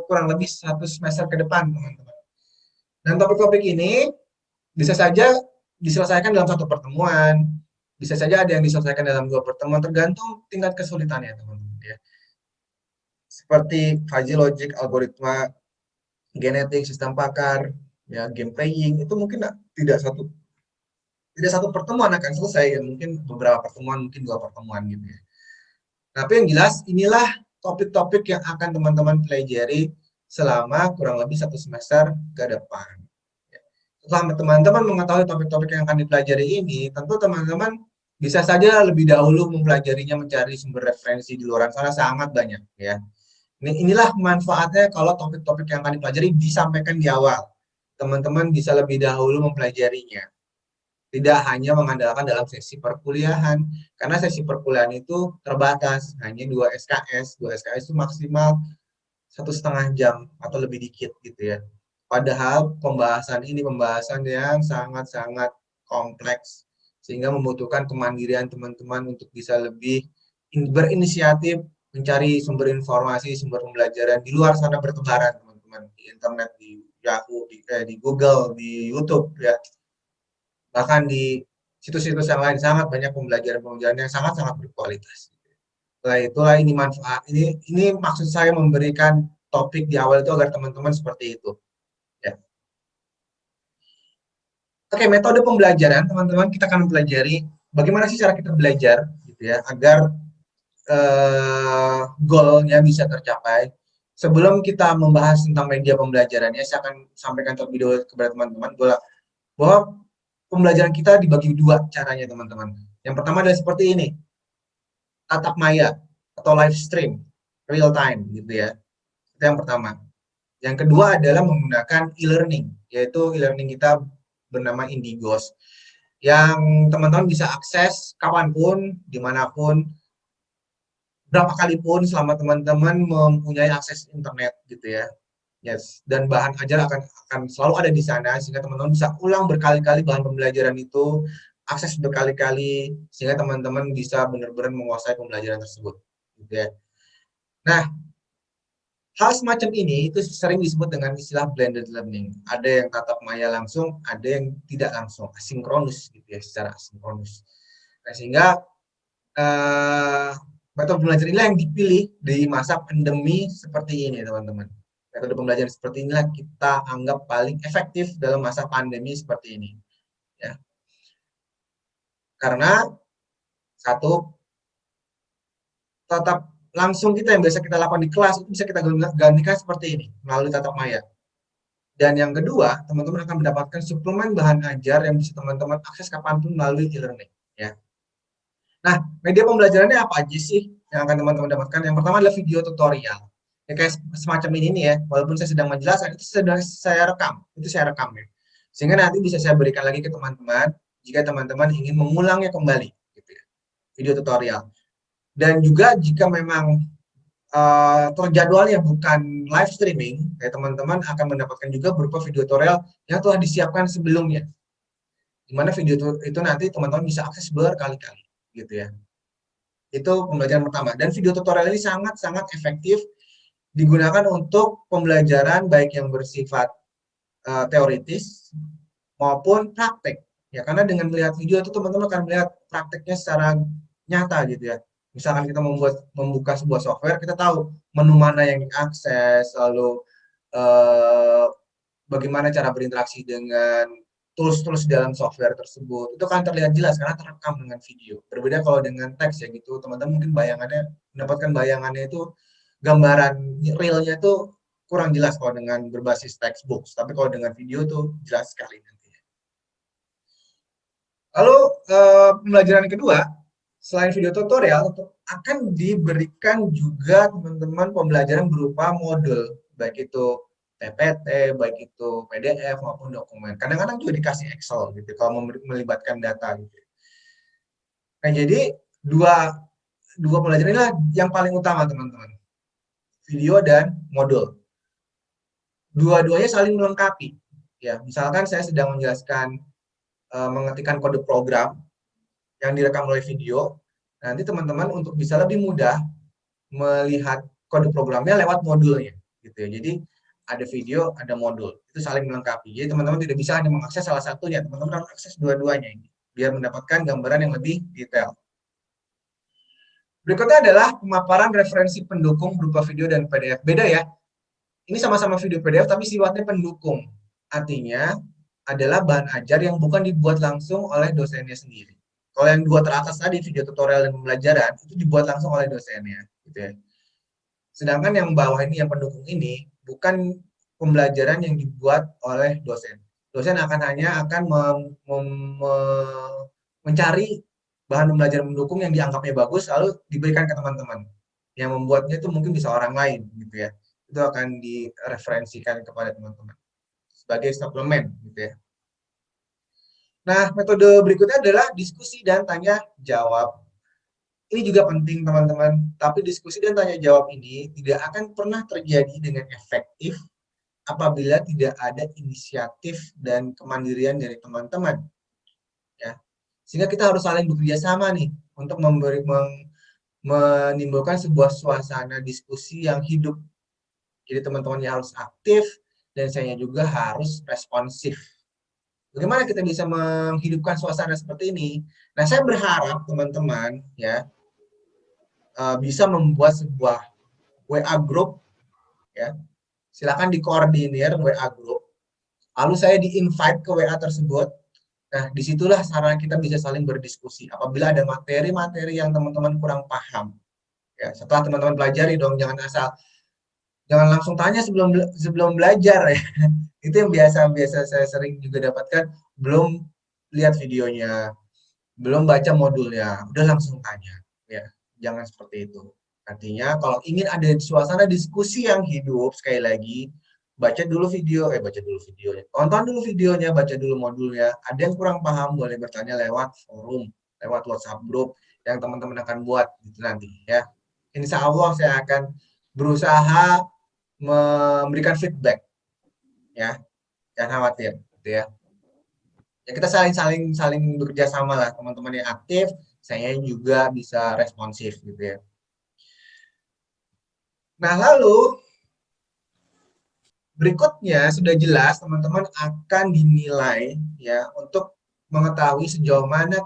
kurang lebih 1 semester ke depan, teman-teman. Dan topik-topik ini bisa saja diselesaikan dalam 1 pertemuan, bisa saja ada yang diselesaikan dalam 2 pertemuan, tergantung tingkat kesulitannya, teman-teman. Ya. Seperti fuzzy logic, algoritma, genetik, sistem pakar, ya game playing, itu mungkin tidak satu pertemuan akan selesai, ya mungkin beberapa pertemuan, mungkin 2 pertemuan gitu ya. Tapi yang jelas inilah topik-topik yang akan teman-teman pelajari selama kurang lebih 1 semester ke depan. Setelah teman-teman mengetahui topik-topik yang akan dipelajari ini, tentu teman-teman bisa saja lebih dahulu mempelajarinya, mencari sumber referensi di luar sana sangat banyak ya. Inilah manfaatnya kalau topik-topik yang akan dipelajari disampaikan di awal. Teman-teman bisa lebih dahulu mempelajarinya. Tidak hanya mengandalkan dalam sesi perkuliahan, karena sesi perkuliahan itu terbatas, hanya 2 SKS. 2 SKS itu maksimal 1,5 jam atau lebih dikit gitu ya. Padahal pembahasan yang sangat-sangat kompleks, sehingga membutuhkan kemandirian teman-teman untuk bisa lebih berinisiatif mencari sumber informasi, sumber pembelajaran di luar sana bertebaran, teman-teman, di internet, di Yahoo, di Google, di YouTube ya. Bahkan di situs-situs yang lain sangat banyak pembelajaran yang sangat-sangat berkualitas. Setelah itulah ini manfaat, ini maksud saya memberikan topik di awal itu agar teman-teman seperti itu. Ya. Oke, metode pembelajaran teman-teman, kita akan mempelajari bagaimana sih cara kita belajar gitu ya agar goalnya bisa tercapai. Sebelum kita membahas tentang media pembelajarannya, saya akan sampaikan terlebih dahulu kepada teman-teman bahwa pembelajaran kita dibagi 2 caranya, teman-teman. Yang pertama adalah seperti ini, tatap maya atau live stream, real time gitu ya. Itu yang pertama. Yang kedua adalah menggunakan e-learning, yaitu e-learning kita bernama Indigos, yang teman-teman bisa akses kapanpun, dimanapun, berapa kali pun selama teman-teman mempunyai akses internet gitu ya. Yes, dan bahan ajar akan selalu ada di sana, sehingga teman-teman bisa ulang berkali-kali bahan pembelajaran itu, akses berkali-kali, sehingga teman-teman bisa benar-benar menguasai pembelajaran tersebut. Gitu ya. Nah, hal semacam ini itu sering disebut dengan istilah blended learning. Ada yang tatap maya langsung, ada yang tidak langsung, asinkronus gitu ya, secara asinkronus. Nah, sehingga metode pembelajaran inilah yang dipilih di masa pandemi seperti ini, teman-teman. Metode pembelajaran seperti inilah kita anggap paling efektif dalam masa pandemi seperti ini. Ya. Karena satu, tatap langsung kita yang biasa kita lakukan di kelas itu bisa kita gantikan seperti ini melalui tatap maya. Dan yang kedua, teman-teman akan mendapatkan suplemen bahan ajar yang bisa teman-teman akses kapanpun melalui e-learning. Ya. Nah, media pembelajarannya apa aja sih yang akan teman-teman dapatkan? Yang pertama adalah video tutorial. Ya, kayak semacam ini nih ya, walaupun saya sedang menjelaskan, itu sudah saya rekam. Itu saya rekam ya. Sehingga nanti bisa saya berikan lagi ke teman-teman jika teman-teman ingin mengulangnya kembali. Gitu ya. Video tutorial. Dan juga jika memang terjadwalnya bukan live streaming, kayak teman-teman akan mendapatkan juga berupa video tutorial yang telah disiapkan sebelumnya. Di mana video itu nanti teman-teman bisa akses berkali-kali. Gitu ya. Itu pembelajaran pertama. Dan video tutorial ini sangat-sangat efektif digunakan untuk pembelajaran baik yang bersifat teoritis maupun praktek. Ya, karena dengan melihat video itu teman-teman akan melihat prakteknya secara nyata gitu ya. Misalkan kita membuka sebuah software, kita tahu menu mana yang diakses, lalu bagaimana cara berinteraksi dengan tools-tools dalam software tersebut. Itu kan terlihat jelas karena terekam dengan video. Berbeda kalau dengan teks ya gitu, teman-teman mungkin mendapatkan bayangannya itu, gambaran realnya itu kurang jelas kalau dengan berbasis textbook. Tapi kalau dengan video tuh jelas sekali nanti. Lalu pembelajaran kedua, selain video tutorial, akan diberikan juga teman-teman pembelajaran berupa modul, baik itu TPT, baik itu PDF maupun dokumen. Kadang-kadang juga dikasih Excel gitu kalau melibatkan data gitu. Nah, jadi dua pelajaran inilah yang paling utama teman-teman. Video dan modul. Dua-duanya saling melengkapi. Ya, misalkan saya sedang menjelaskan mengetikkan kode program yang direkam oleh video, nanti teman-teman untuk bisa lebih mudah melihat kode programnya lewat modulnya, gitu ya. Jadi ada video, ada modul, itu saling melengkapi. Jadi teman-teman tidak bisa hanya mengakses salah satunya, teman-teman harus akses dua-duanya ini, biar mendapatkan gambaran yang lebih detail. Berikutnya adalah pemaparan referensi pendukung berupa video dan PDF. Beda ya, ini sama-sama video PDF tapi sifatnya pendukung. Artinya adalah bahan ajar yang bukan dibuat langsung oleh dosennya sendiri. Kalau yang dua teratas tadi, video tutorial dan pembelajaran, itu dibuat langsung oleh dosennya. Gitu ya. Sedangkan yang bawah ini, yang pendukung ini, bukan pembelajaran yang dibuat oleh dosen. Dosen hanya akan mencari bahan pembelajaran pendukung yang dianggapnya bagus, lalu diberikan ke teman-teman. Yang membuatnya itu mungkin bisa orang lain, gitu ya. Itu akan direferensikan kepada teman-teman sebagai suplemen, gitu ya. Nah, metode berikutnya adalah diskusi dan tanya jawab. Ini juga penting teman-teman, tapi diskusi dan tanya jawab ini tidak akan pernah terjadi dengan efektif apabila tidak ada inisiatif dan kemandirian dari teman-teman. Ya. Sehingga kita harus saling bekerja sama nih untuk menimbulkan sebuah suasana diskusi yang hidup. Jadi teman-temannya harus aktif dan saya juga harus responsif. Bagaimana kita bisa menghidupkan suasana seperti ini? Nah, saya berharap teman-teman ya bisa membuat sebuah WA group ya. Silakan dikoordinir WA group. Lalu saya di-invite ke WA tersebut. Nah, disitulah sarana kita bisa saling berdiskusi. Apabila ada materi-materi yang teman-teman kurang paham, ya setelah teman-teman pelajari dong, jangan langsung tanya sebelum belajar ya. Itu yang biasa saya sering juga dapatkan, belum lihat videonya, belum baca modulnya, udah langsung tanya. Ya, jangan seperti itu. Artinya kalau ingin ada suasana diskusi yang hidup, sekali lagi, baca dulu videonya, tonton dulu videonya, baca dulu modulnya. Ada yang kurang paham, boleh bertanya lewat forum, lewat WhatsApp group yang teman-teman akan buat gitu nanti ya. Insya Allah saya akan berusaha memberikan feedback ya, jangan khawatir gitu ya. Ya kita saling bekerja sama lah, teman-teman yang aktif, saya juga bisa responsif gitu ya. Nah, lalu berikutnya sudah jelas teman-teman akan dinilai ya untuk mengetahui sejauh mana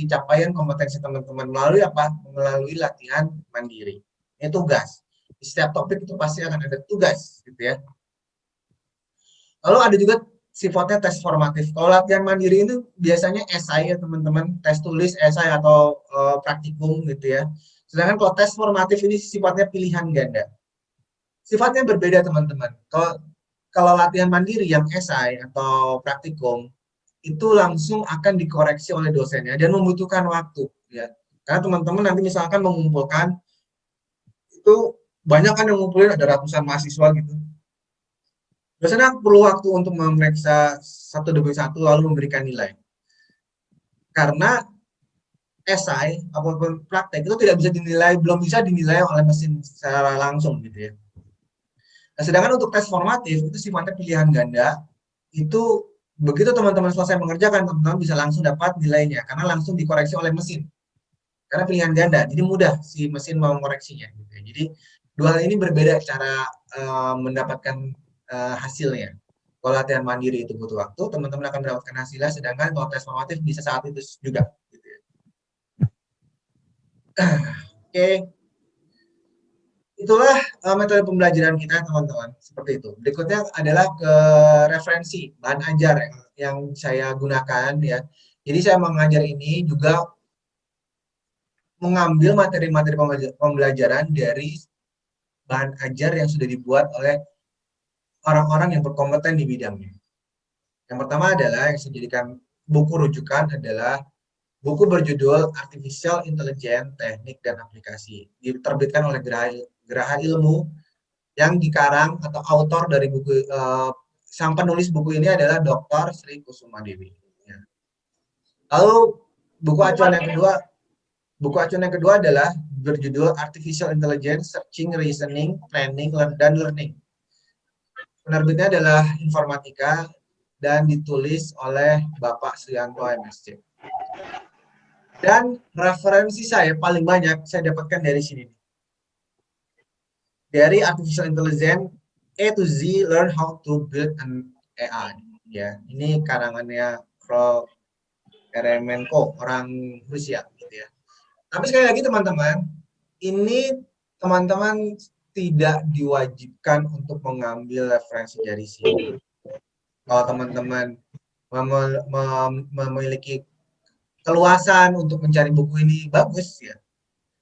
capaian kompetensi teman-teman melalui apa? Melalui latihan mandiri. Ini tugas. Di setiap topik itu pasti akan ada tugas gitu ya. Lalu ada juga sifatnya tes formatif. Kalau latihan mandiri ini biasanya esai ya teman-teman, tes tulis, esai atau praktikum gitu ya. Sedangkan kalau tes formatif ini sifatnya pilihan ganda. Sifatnya berbeda teman-teman. Kalau latihan mandiri yang esai atau praktikum itu langsung akan dikoreksi oleh dosennya dan membutuhkan waktu ya. Karena teman-teman nanti misalkan mengumpulkan itu banyak kan yang ngumpulin, ada ratusan mahasiswa gitu. Dosennya perlu waktu untuk memeriksa satu demi satu lalu memberikan nilai. Karena esai apapun praktek itu tidak bisa dinilai, belum bisa dinilai oleh mesin secara langsung gitu ya. Nah, sedangkan untuk tes formatif itu sifatnya pilihan ganda, itu begitu teman-teman selesai mengerjakan, teman-teman bisa langsung dapat nilainya karena langsung dikoreksi oleh mesin. Karena pilihan ganda, jadi mudah si mesin mau mengoreksinya. Gitu ya. Jadi dua hal ini berbeda cara mendapatkan hasilnya. Kalau latihan mandiri itu butuh waktu, teman-teman akan mendapatkan hasilnya, sedangkan kalau tes formatif bisa saat itu juga. Gitu ya. Oke. Itulah metode pembelajaran kita teman-teman, seperti itu. Berikutnya adalah ke referensi bahan ajar yang saya gunakan ya. Jadi saya mengajar ini juga mengambil materi-materi pembelajaran dari bahan ajar yang sudah dibuat oleh orang-orang yang berkompeten di bidangnya. Yang pertama adalah yang saya jadikan buku rujukan adalah buku berjudul Artificial Intelligence, Teknik dan Aplikasi. Diterbitkan oleh Geraha Ilmu yang dikarang atau autor dari buku sang penulis buku ini adalah Dr. Sri Kusuma Dewi. Ya. Lalu buku acuan yang kedua adalah berjudul Artificial Intelligence, Searching, Reasoning, Planning, dan Learning. Penerbitnya adalah Informatika dan ditulis oleh Bapak Suyanto MSc. Dan referensi saya paling banyak saya dapatkan dari sini. Dari Artificial Intelligence A to Z, Learn How to Build an AI. Ya, ini karangannya Kroll Eremenko, orang Rusia, gitu ya. Tapi sekali lagi teman-teman, ini teman-teman tidak diwajibkan untuk mengambil referensi dari sini. Kalau teman-teman memiliki keluasan untuk mencari buku ini, bagus ya.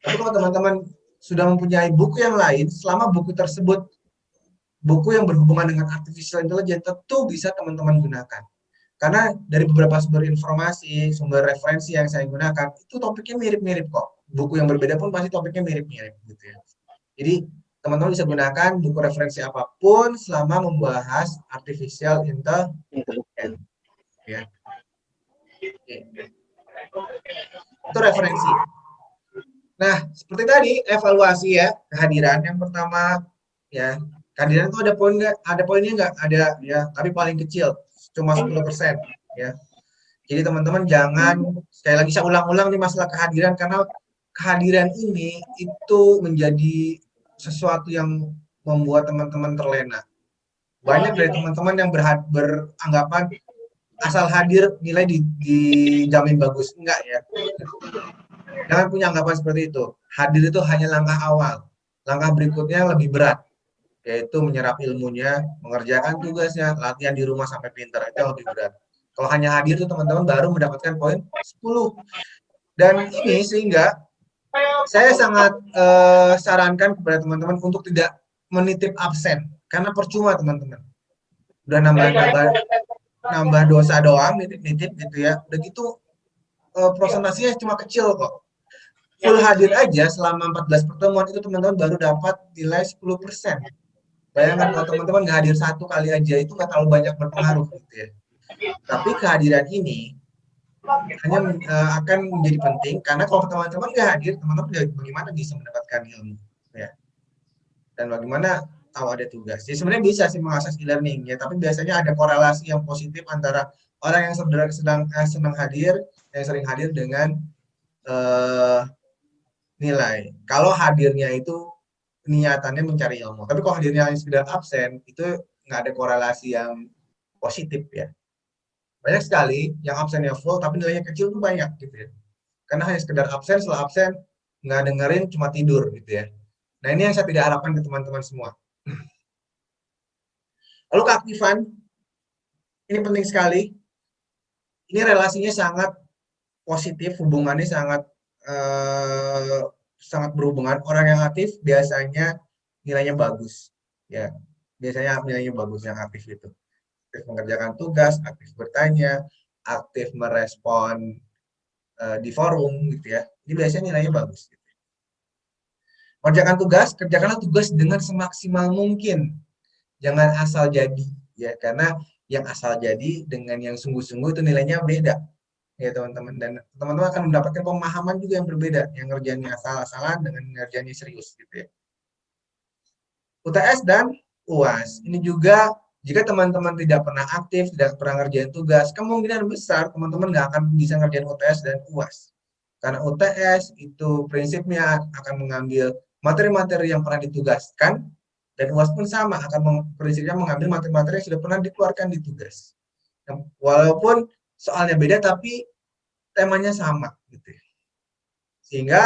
Tapi kalau teman-teman sudah mempunyai buku yang lain, selama buku tersebut buku yang berhubungan dengan artificial intelligence, tentu bisa teman-teman gunakan. Karena dari beberapa sumber informasi, sumber referensi yang saya gunakan, itu topiknya mirip-mirip kok. Buku yang berbeda pun pasti topiknya mirip-mirip gitu ya. Jadi teman-teman bisa gunakan buku referensi apapun selama membahas artificial intelligence. Ya. Itu referensi. Nah, seperti tadi evaluasi ya kehadiran. Yang pertama ya, kehadiran itu ada poin nggak? Ada poinnya nggak? Ada ya, tapi paling kecil, cuma 10% ya. Jadi teman-teman jangan, sekali lagi saya ulang-ulang nih masalah kehadiran, karena kehadiran ini itu menjadi sesuatu yang membuat teman-teman terlena. Banyak dari teman-teman yang beranggapan asal hadir nilai dijamin bagus. Enggak ya. Jangan punya anggapan seperti itu. Hadir itu hanya langkah awal. Langkah berikutnya lebih berat, yaitu menyerap ilmunya, mengerjakan tugasnya, latihan di rumah sampai pintar. Itu yang lebih berat. Kalau hanya hadir itu teman-teman baru mendapatkan poin 10. Dan ini sehingga saya sangat sarankan kepada teman-teman untuk tidak menitip absen. Karena percuma teman-teman. Udah nambah dosa doang, nitip-nitip gitu ya. Udah gitu presentasinya cuma kecil kok. Full hadir aja selama 14 pertemuan itu teman-teman baru dapat nilai 10%. Bayangkan kalau teman-teman nggak hadir 1 kali aja, itu nggak terlalu banyak berpengaruh gitu ya. Tapi kehadiran ini hanya akan menjadi penting karena kalau teman-teman nggak hadir, teman-teman bagaimana bisa mendapatkan ilmu ya. Dan bagaimana tahu ada tugas. Jadi sebenarnya bisa sih mengakses e-learning ya, tapi biasanya ada korelasi yang positif antara orang yang senang hadir, yang sering hadir dengan nilai. Kalau hadirnya itu niatannya mencari ilmu. Tapi kalau hadirnya hanya sekedar absen, itu nggak ada korelasi yang positif ya. Banyak sekali yang absennya full, tapi nilainya kecil tuh banyak gitu ya. Karena hanya sekedar absen, setelah absen nggak dengerin, cuma tidur gitu ya. Nah ini yang saya tidak harapkan ke teman-teman semua. Lalu keaktifan, ini penting sekali. Ini relasinya sangat positif, hubungannya sangat berhubungan. Orang yang aktif biasanya nilainya bagus ya, biasanya nilainya bagus yang aktif itu. Aktif mengerjakan tugas, aktif bertanya, aktif merespon di forum gitu ya, ini biasanya nilainya bagus gitu. Kerjakan tugas, kerjakanlah tugas dengan semaksimal mungkin, jangan asal jadi ya, karena yang asal jadi dengan yang sungguh-sungguh itu nilainya beda ya teman-teman, dan teman-teman akan mendapatkan pemahaman juga yang berbeda, yang ngerjainnya asal-asalan dengan ngerjainnya serius gitu ya. UTS dan UAS ini juga, jika teman-teman tidak pernah aktif, tidak pernah ngerjain tugas, kemungkinan besar teman-teman nggak akan bisa ngerjain UTS dan UAS. Karena UTS itu prinsipnya akan mengambil materi-materi yang pernah ditugaskan, dan UAS pun sama, akan prinsipnya mengambil materi-materi yang sudah pernah dikeluarkan di tugas. Walaupun soalnya beda, tapi temanya sama gitu ya. Sehingga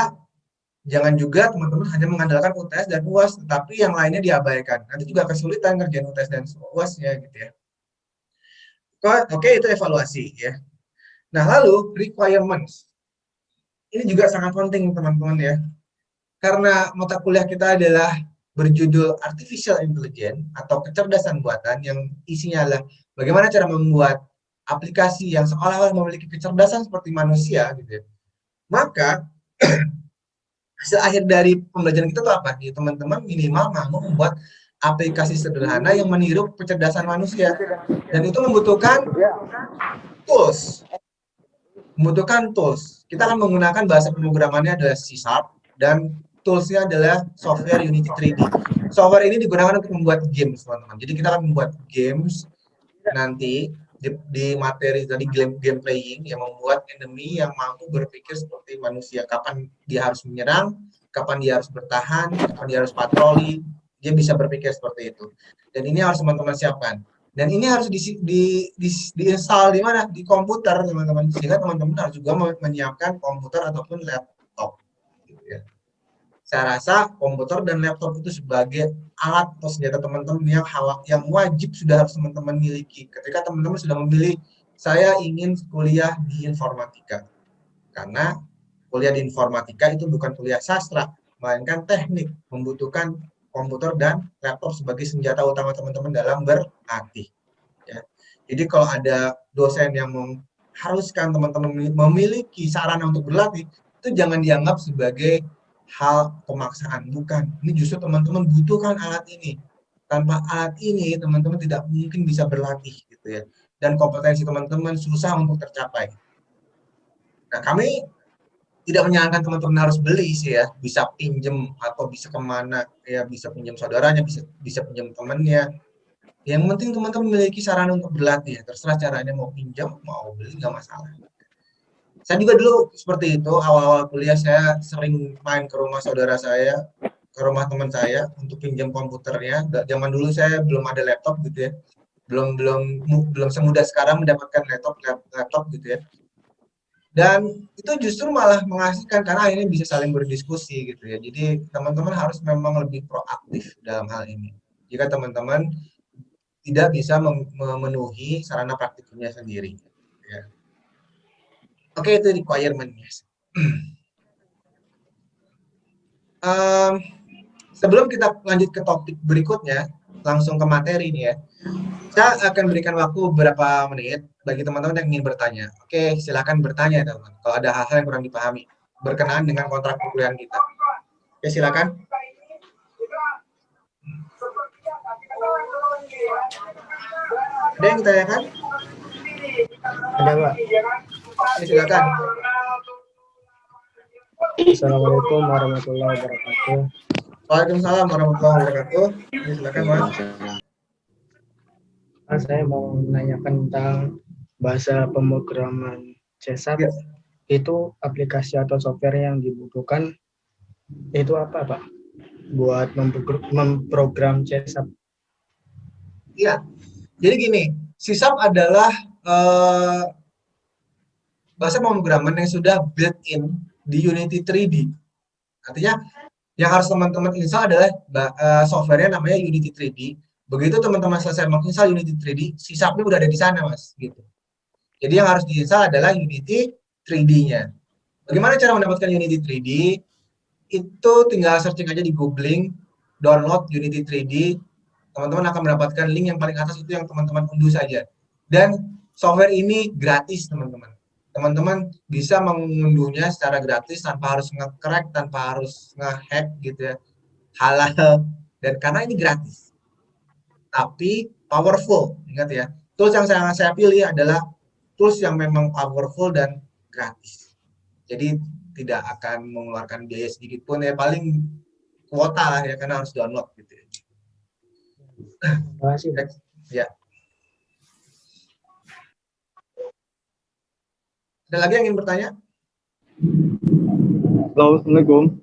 jangan juga teman-teman hanya mengandalkan UTS dan UAS, tetapi yang lainnya diabaikan. Nanti juga kesulitan ngerjain UTS dan UAS-nya gitu ya. Oke, itu evaluasi ya. Nah, lalu requirements. Ini juga sangat penting teman-teman ya. Karena mata kuliah kita adalah berjudul Artificial Intelligence atau kecerdasan buatan, yang isinya adalah bagaimana cara membuat aplikasi yang seolah-olah memiliki kecerdasan seperti manusia gitu ya. Maka hasil akhir dari pembelajaran kita itu apa? Ya, teman-teman minimal mampu membuat aplikasi sederhana yang meniru kecerdasan manusia. Dan itu membutuhkan tools. Kita akan menggunakan bahasa pemrogramannya adalah C# dan toolsnya adalah software Unity 3D. Software ini digunakan untuk membuat games, teman-teman. Jadi kita akan membuat games nanti di materi tadi game playing yang membuat enemy yang mampu berpikir seperti manusia. Kapan dia harus menyerang, kapan dia harus bertahan, kapan dia harus patroli, dia bisa berpikir seperti itu. Dan ini harus teman-teman siapkan. Dan ini harus di-install di mana? Di komputer, teman-teman. Sehingga teman-teman harus juga menyiapkan komputer ataupun laptop. Gitu ya. Saya rasa komputer dan laptop itu sebagai alat atau senjata teman-teman yang wajib sudah harus teman-teman miliki. Ketika teman-teman sudah memilih, saya ingin kuliah di informatika. Karena kuliah di informatika itu bukan kuliah sastra, melainkan teknik, membutuhkan komputer dan laptop sebagai senjata utama teman-teman dalam berlatih. Ya. Jadi kalau ada dosen yang mengharuskan teman-teman memiliki sarana untuk berlatih, itu jangan dianggap sebagai hal pemaksaan, bukan. Ini justru teman-teman butuhkan alat ini. Tanpa alat ini, teman-teman tidak mungkin bisa berlatih, gitu ya. Dan kompetensi teman-teman susah untuk tercapai. Nah, kami tidak menyarankan teman-teman harus beli sih ya, bisa pinjem atau bisa kemana, ya bisa pinjam saudaranya, bisa pinjam temannya. Yang penting teman-teman memiliki sarana untuk berlatih, ya. Terserah caranya mau pinjam, mau beli, nggak masalah. Saya juga dulu seperti itu, awal-awal kuliah saya sering main ke rumah saudara saya, ke rumah teman saya untuk pinjam komputernya. Zaman dulu saya belum ada laptop gitu ya, belum semudah sekarang mendapatkan laptop gitu ya. Dan itu justru malah mengasihkan karena ini bisa saling berdiskusi gitu ya. Jadi teman-teman harus memang lebih proaktif dalam hal ini. Jika teman-teman tidak bisa memenuhi sarana praktikumnya sendiri. Ya. Oke, itu requirement-nya. Sebelum kita lanjut ke topik berikutnya, langsung ke materi nih ya. Saya akan berikan waktu beberapa menit bagi teman-teman yang ingin bertanya. Oke, silakan bertanya teman-teman. Kalau ada hal-hal yang kurang dipahami berkenaan dengan kontrak perkuliahan kita. Oke, silakan. Ada yang ditanyakan? Ada, Pak. Oke, silakan. Assalamualaikum warahmatullahi wabarakatuh. Waalaikumsalam warahmatullahi wabarakatuh. Oke, silakan, Mas. Saya mau menanyakan tentang bahasa pemrograman C#. Ya. Itu aplikasi atau software yang dibutuhkan itu apa, Pak? Buat memprogram C#. Iya. Jadi gini, C# adalah bahasa pemrograman yang sudah built-in di Unity 3D. Artinya yang harus teman-teman install adalah software-nya namanya Unity 3D. Begitu teman-teman selesai menginstal Unity 3D, C#-nya udah ada di sana, Mas, gitu. Jadi yang harus diinstal adalah Unity 3D-nya. Bagaimana cara mendapatkan Unity 3D? Itu tinggal searching aja di googling, download Unity 3D. Teman-teman akan mendapatkan link yang paling atas itu yang teman-teman unduh saja. Dan software ini gratis, teman-teman. Teman-teman bisa mengunduhnya secara gratis tanpa harus nge-crack, tanpa harus nge-hack gitu ya. Halal. Dan karena ini gratis. Tapi powerful, ingat ya. Tools yang saya pilih adalah tools yang memang powerful dan gratis. Jadi tidak akan mengeluarkan biaya sedikit pun ya, paling kuota lah ya, karena harus download gitu ya. Terima kasih. Ya. Ada lagi yang ingin bertanya? Assalamualaikum.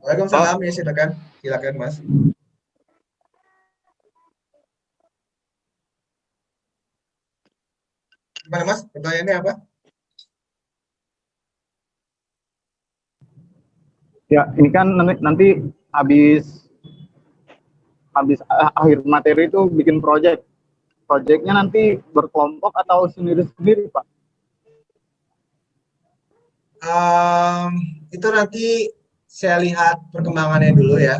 Waalaikumsalam, ya silakan. Silakan, Mas. Gimana, Mas? Pertanyaannya apa? Ya, ini kan nanti habis akhir materi itu bikin project. Projectnya nanti berkelompok atau sendiri-sendiri, Pak? Itu nanti saya lihat perkembangannya dulu ya.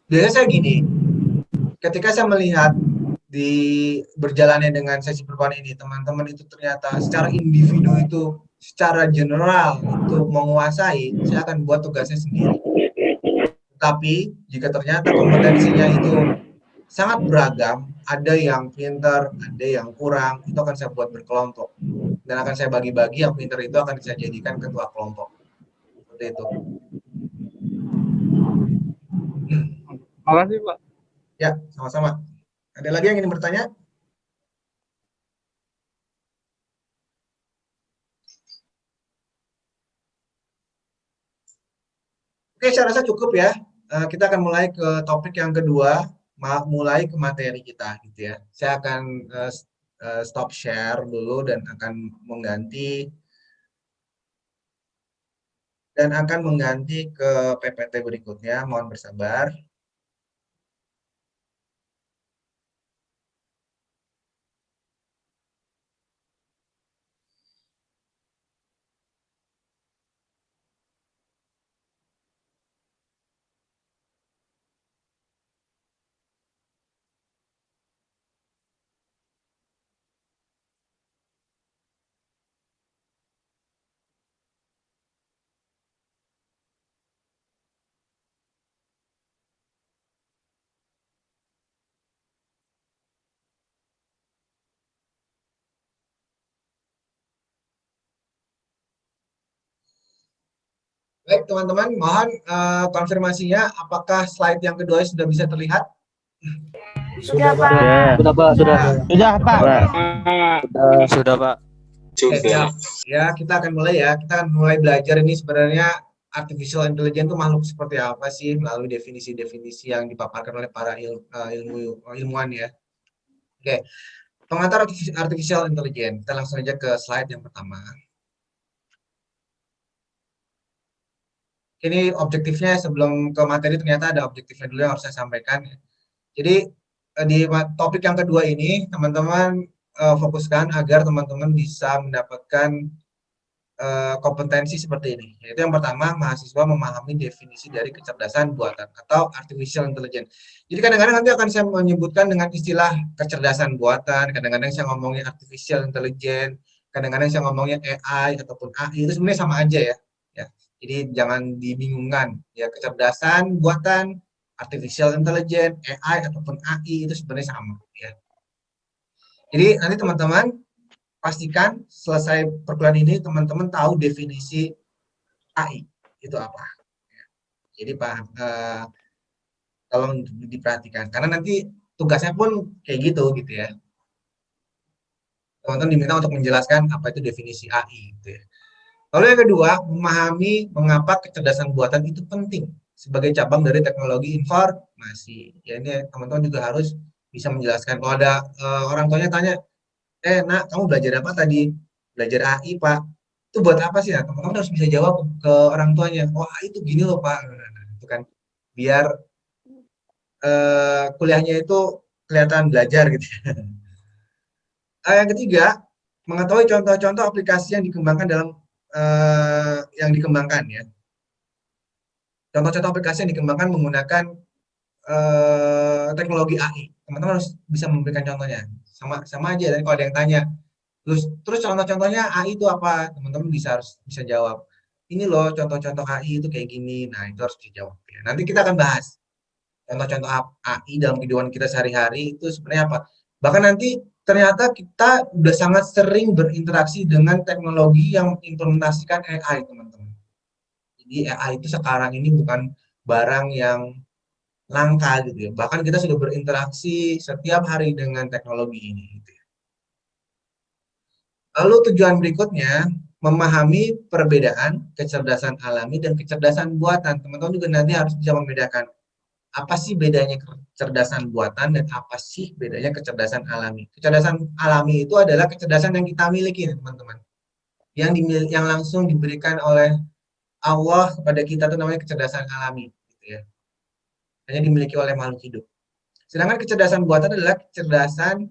Biasanya saya gini, ketika saya melihat di berjalannya dengan sesi perkuliahan ini, teman-teman itu ternyata secara individu itu, secara general itu menguasai, saya akan buat tugasnya sendiri. Tapi jika ternyata kompetensinya itu sangat beragam, ada yang pintar, ada yang kurang, itu akan saya buat berkelompok. Dan akan saya bagi-bagi, yang pintar itu akan saya jadikan ketua kelompok. Seperti itu. Makasih Pak. Ya, sama-sama. Ada lagi yang ingin bertanya? Oke, saya rasa cukup ya. Kita akan mulai ke topik yang kedua, mulai ke materi kita gitu ya. Saya akan stop share dulu dan akan mengganti ke PPT berikutnya. Mohon bersabar. Baik, teman-teman, mohon konfirmasinya apakah slide yang kedua sudah bisa terlihat? Sudah, Pak. Sudah, Pak. Sudah. Sudah Pak. Sudah, Pak. Oke, siap. Ya, kita akan mulai ya. Kita akan mulai belajar ini sebenarnya artificial intelligence itu makhluk seperti apa sih melalui definisi-definisi yang dipaparkan oleh para ilmuwan ya. Oke, pengantar artificial intelligence. Kita langsung aja ke slide yang pertama. Ini objektifnya sebelum ke materi ternyata ada objektifnya dulu yang harus saya sampaikan. Jadi di topik yang kedua ini teman-teman fokuskan agar teman-teman bisa mendapatkan kompetensi seperti ini. Yaitu yang pertama, mahasiswa memahami definisi dari kecerdasan buatan atau artificial intelligence. Jadi kadang-kadang nanti akan saya menyebutkan dengan istilah kecerdasan buatan, kadang-kadang saya ngomongnya artificial intelligence, kadang-kadang saya ngomongnya AI ataupun AI, itu sebenarnya sama aja ya. Jadi jangan dibingungkan ya, kecerdasan buatan, artificial intelligence, AI ataupun AI itu sebenarnya sama ya. Jadi nanti teman-teman pastikan selesai perkuliahan ini teman-teman tahu definisi AI itu apa. Jadi Pak tolong diperhatikan karena nanti tugasnya pun kayak gitu ya. Teman-teman diminta untuk menjelaskan apa itu definisi AI gitu ya. Lalu yang kedua, memahami mengapa kecerdasan buatan itu penting sebagai cabang dari teknologi informasi. Ya ini teman-teman juga harus bisa menjelaskan. Kalau ada orang tuanya tanya, nak kamu belajar apa tadi? Belajar AI Pak. Itu buat apa sih ya? Teman-teman harus bisa jawab ke orang tuanya. Oh AI itu gini loh Pak. Itu kan biar kuliahnya itu kelihatan belajar gitu. Yang ketiga, mengetahui contoh-contoh aplikasi yang dikembangkan ya. Contoh-contoh aplikasi yang dikembangkan menggunakan teknologi AI. Teman-teman harus bisa memberikan contohnya. Sama aja. Dan kalau ada yang tanya, terus contoh-contohnya AI itu apa? Teman-teman harus bisa jawab. Ini loh contoh-contoh AI itu kayak gini. Nah itu harus dijawab. Ya. Nanti kita akan bahas contoh-contoh AI dalam kehidupan kita sehari-hari itu sebenarnya apa. Bahkan nanti ternyata kita udah sangat sering berinteraksi dengan teknologi yang mengimplementasikan AI, teman-teman. Jadi AI itu sekarang ini bukan barang yang langka gitu ya. Bahkan kita sudah berinteraksi setiap hari dengan teknologi ini. Gitu ya. Lalu tujuan berikutnya, memahami perbedaan kecerdasan alami dan kecerdasan buatan. Teman-teman juga nanti harus bisa membedakan apa sih bedanya kecerdasan buatan dan apa sih bedanya kecerdasan alami. Kecerdasan alami itu adalah kecerdasan yang kita miliki, teman-teman. Yang langsung diberikan oleh Allah kepada kita itu namanya kecerdasan alami, gitu ya. Hanya dimiliki oleh makhluk hidup. Sedangkan kecerdasan buatan adalah kecerdasan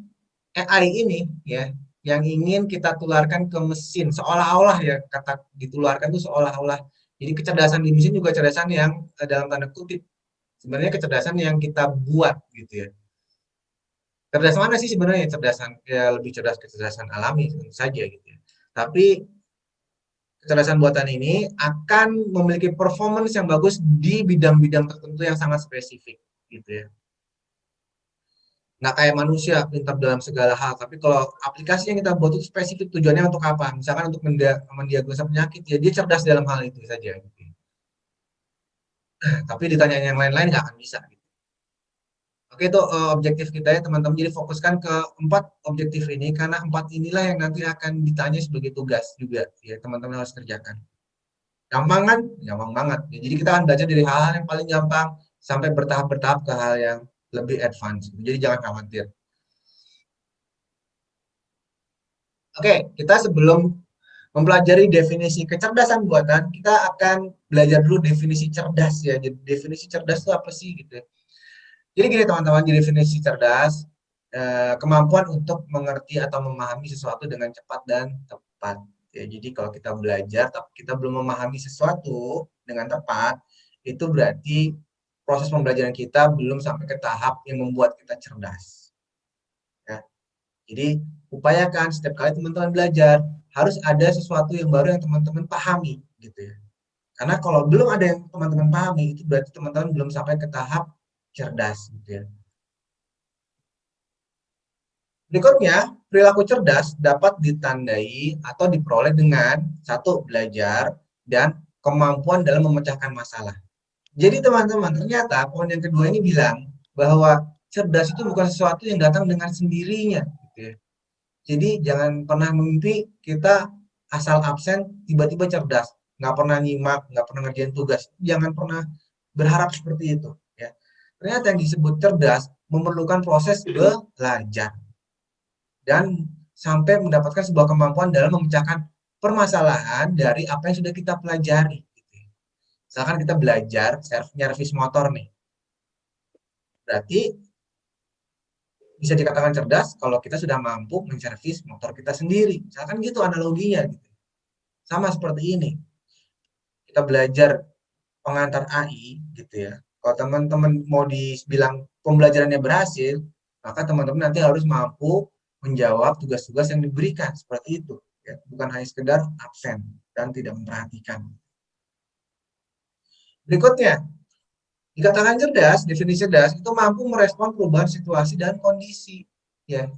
AI ini, ya, yang ingin kita tularkan ke mesin, seolah-olah ya kata ditularkan itu seolah-olah. Jadi kecerdasan di mesin juga kecerdasan yang dalam tanda kutip sebenarnya kecerdasan yang kita buat gitu ya. Cerdas mana sih sebenarnya cerdasan ya lebih cerdas kecerdasan alami tentu saja gitu ya. Tapi kecerdasan buatan ini akan memiliki performance yang bagus di bidang-bidang tertentu yang sangat spesifik, gitu ya. Nggak kayak manusia pintar dalam segala hal, tapi kalau aplikasi yang kita buat itu spesifik tujuannya untuk apa? Misalkan untuk mendiagnosa penyakit, ya dia cerdas dalam hal itu saja. Gitu. Tapi ditanya yang lain-lain nggak akan bisa. Gitu. Oke, itu objektif kita ya teman-teman. Jadi fokuskan ke 4 objektif ini, karena 4 inilah yang nanti akan ditanya sebagai tugas juga, ya teman-teman harus kerjakan. Gampang kan? Gampang banget. Ya, jadi kita akan belajar dari hal-hal yang paling gampang sampai bertahap-bertahap ke hal yang lebih advance. Jadi jangan khawatir. Oke, kita sebelum mempelajari definisi kecerdasan buatan, kita akan belajar dulu definisi cerdas ya. Jadi definisi cerdas itu apa sih gitu. Jadi gini teman-teman, definisi cerdas kemampuan untuk mengerti atau memahami sesuatu dengan cepat dan tepat. Ya, jadi kalau kita belajar tapi kita belum memahami sesuatu dengan tepat, itu berarti proses pembelajaran kita belum sampai ke tahap yang membuat kita cerdas. Ya. Jadi upayakan setiap kali teman-teman belajar harus ada sesuatu yang baru yang teman-teman pahami, gitu ya. Karena kalau belum ada yang teman-teman pahami, itu berarti teman-teman belum sampai ke tahap cerdas, gitu ya. Berikutnya, perilaku cerdas dapat ditandai atau diperoleh dengan 1. Belajar dan kemampuan dalam memecahkan masalah. Jadi teman-teman, ternyata poin yang kedua ini bilang bahwa cerdas itu bukan sesuatu yang datang dengan sendirinya. Gitu ya. Jadi jangan pernah mimpi kita asal absen tiba-tiba cerdas, nggak pernah nyimak, nggak pernah ngerjain tugas. Jangan pernah berharap seperti itu. Ya. Ternyata yang disebut cerdas memerlukan proses belajar dan sampai mendapatkan sebuah kemampuan dalam memecahkan permasalahan dari apa yang sudah kita pelajari. Misalkan kita belajar servis motor nih. Berarti bisa dikatakan cerdas kalau kita sudah mampu menservis motor kita sendiri. Misalkan gitu analoginya. Gitu. Sama seperti ini. Kita belajar pengantar AI gitu ya. Kalau teman-teman mau dibilang pembelajarannya berhasil, maka teman-teman nanti harus mampu menjawab tugas-tugas yang diberikan. Seperti itu. Ya. Bukan hanya sekedar absen dan tidak memperhatikan. Berikutnya, dikatakan cerdas, definisi cerdas itu mampu merespon perubahan situasi dan kondisi. Ya,